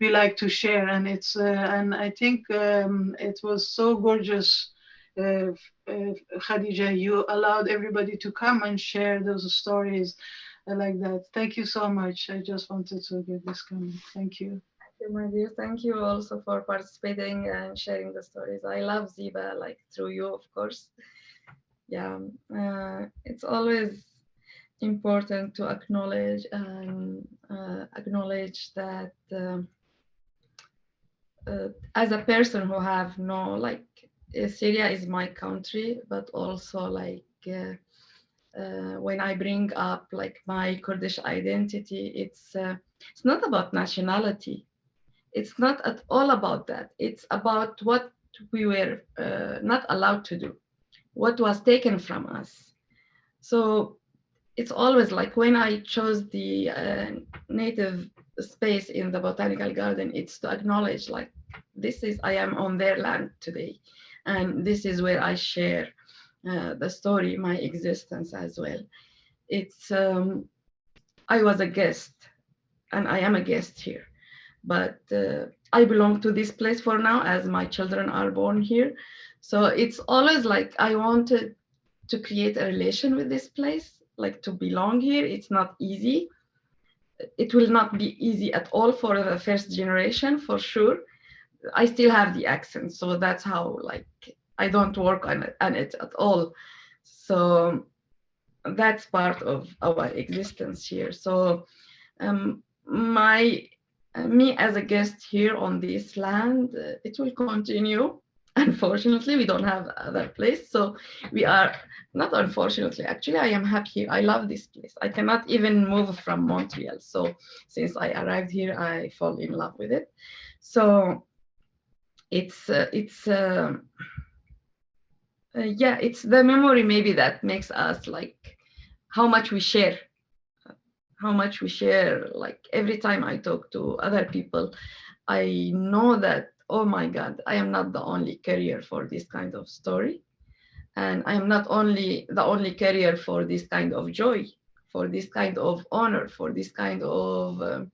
E: we like to share. And and I think it was so gorgeous, Khadija, you allowed everybody to come and share those stories like that. Thank you so much. I just wanted to give this comment. Thank you.
H: Thank you, my dear. Thank you also for participating and sharing the stories. I love Ziba, like through you, of course. Yeah, it's always important to acknowledge and acknowledge that as a person who have no, like, Syria is my country, but also like when I bring up like my Kurdish identity, it's not about nationality. It's not at all about that. It's about what we were not allowed to do, what was taken from us. So it's always like when I chose the native space in the botanical garden, it's to acknowledge like I am on their land today. And this is where I share the story, my existence as well. It's, I was a guest and I am a guest here, but I belong to this place for now as my children are born here. So it's always like I wanted to create a relation with this place, like to belong here. It's not easy. It will not be easy at all for the first generation, for sure. I still have the accent, so that's how, like, I don't work on it at all. So that's part of our existence here. So me as a guest here on this land, it will continue. Unfortunately, we don't have other place. So we are, not unfortunately, actually, I am happy here. I love this place. I cannot even move from Montreal. So since I arrived here, I fall in love with it. So it's the memory maybe that makes us like how much we share. Like every time I talk to other people, I know that, oh my God, I am not the only carrier for this kind of story. And I am not only the only carrier for this kind of joy, for this kind of honor, for this kind of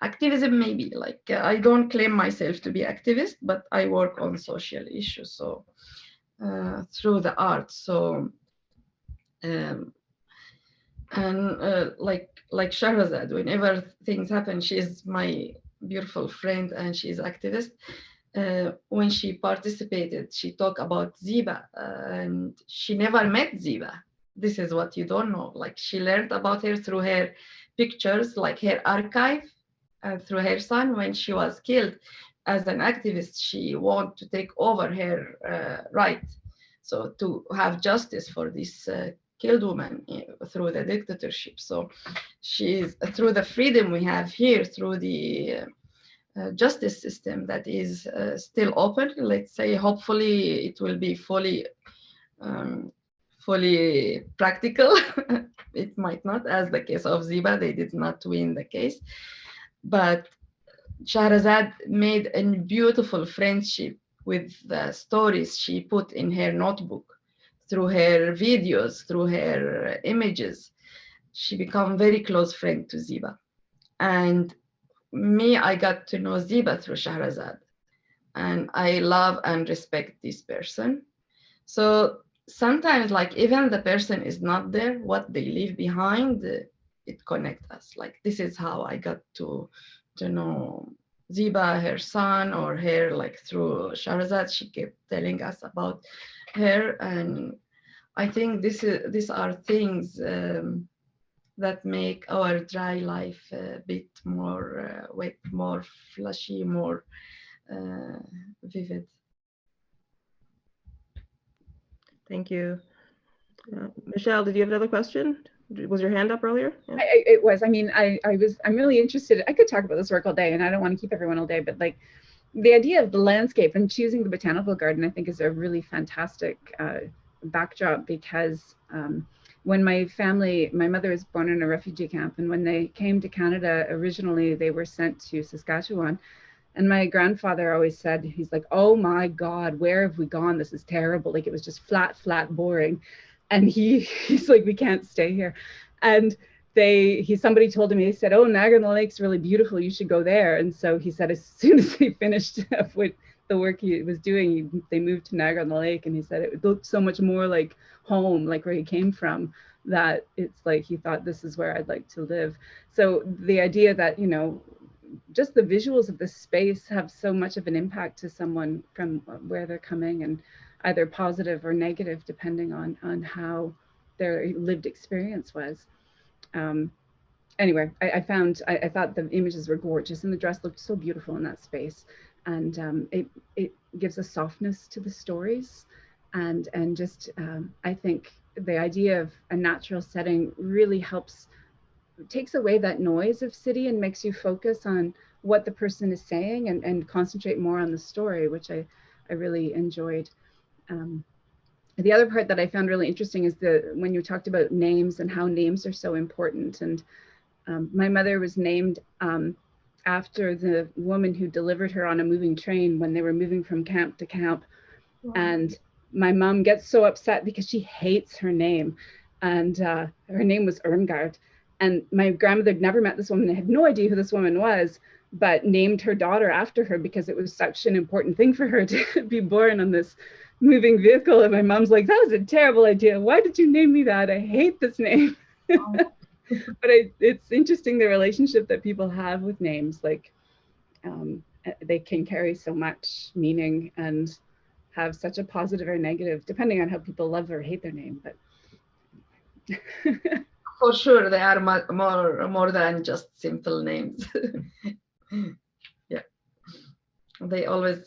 H: activism, maybe. Like I don't claim myself to be activist, but I work on social issues. So through the art. So like Shahrazad, whenever things happen, she's my beautiful friend and she's activist. When she participated, she talked about Ziba, and she never met Ziba. This is what you don't know. Like she learned about her through her pictures, like her archive, and through her son. When she was killed as an activist, she wanted to take over her right, so to have justice for this killed woman through the dictatorship. So she's through the freedom we have here, through the justice system that is still open. Let's say, hopefully it will be fully practical. It might not, as the case of Ziba, they did not win the case. But Shahrazad made a beautiful friendship with the stories she put in her notebook, through her videos, through her images. She became very close friend to Ziba. And me, I got to know Ziba through Shahrazad. And I love and respect this person. So sometimes, like, even the person is not there, what they leave behind, it connects us. Like, this is how I got to know Ziba, her son, or her, like, through Shahrazad. She kept telling us about her. And I think these are things that make our dry life a bit more wet, more flashy, more vivid.
A: Thank you. Michelle, did you have another question? Was your hand up earlier? Yeah.
I: It was. I mean, I'm really interested. I could talk about this work all day, and I don't want to keep everyone all day, but like the idea of the landscape and choosing the botanical garden, I think is a really fantastic backdrop, because when my mother was born in a refugee camp, and when they came to Canada originally, they were sent to Saskatchewan. And my grandfather always said, he's like, oh my God, where have we gone? This is terrible. Like, it was just flat, boring. And he's like, we can't stay here. And somebody told him, he said, oh, Niagara-on-the-Lake's really beautiful, you should go there. And so he said, as soon as he finished up with the work he was doing, they moved to Niagara-on-the-Lake, and he said it looked so much more like home, like where he came from, that it's like he thought, this is where I'd like to live. So the idea that, you know, just the visuals of this space have so much of an impact to someone from where they're coming, and either positive or negative, depending on how their lived experience was. Anyway, I thought the images were gorgeous, and the dress looked so beautiful in that space. And it gives a softness to the stories. And just, I think the idea of a natural setting really takes away that noise of city and makes you focus on what the person is saying, and concentrate more on the story, which I really enjoyed. The other part that I found really interesting is when you talked about names and how names are so important. And my mother was named after the woman who delivered her on a moving train when they were moving from camp to camp. Wow. And my mom gets so upset because she hates her name. And her name was Irmgard. And my grandmother had never met this woman, had no idea who this woman was, but named her daughter after her because it was such an important thing for her to be born on this moving vehicle. And my mom's like, that was a terrible idea. Why did you name me that? I hate this name. Oh. But it's interesting, the relationship that people have with names. Like they can carry so much meaning and have such a positive or negative, depending on how people love or hate their name. But
H: for sure, they are more than just simple names. Yeah, they always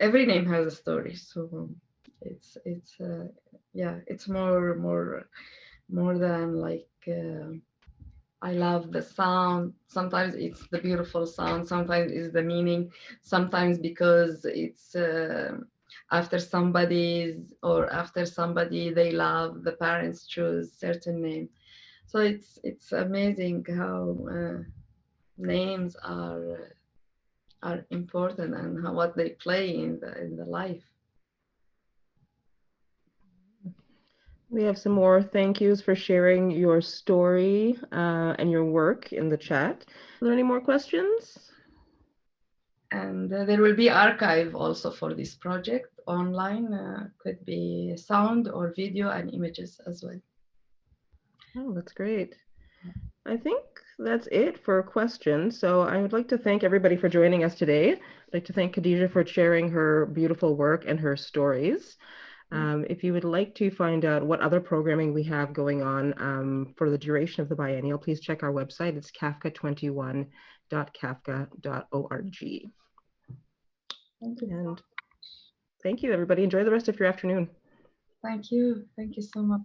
H: every name has a story, so it's yeah, it's more than like I love the sound. Sometimes it's the beautiful sound, sometimes it's the meaning, sometimes because it's after somebody they love, the parents choose certain name. So it's amazing how names are important, and what they play in the life.
A: We have some more thank yous for sharing your story and your work in the chat. Are there any more questions?
H: And there will be archive also for this project online. Could be sound or video and images as well.
A: Oh, that's great. I think that's it for questions. So I would like to thank everybody for joining us today. I'd like to thank Khadija for sharing her beautiful work and her stories. If you would like to find out what other programming we have going on for the duration of the biennial, please check our website. It's CAFKA.21.CAFKA.org. And thank you, everybody. Enjoy the rest of your afternoon.
H: Thank you. Thank you so much.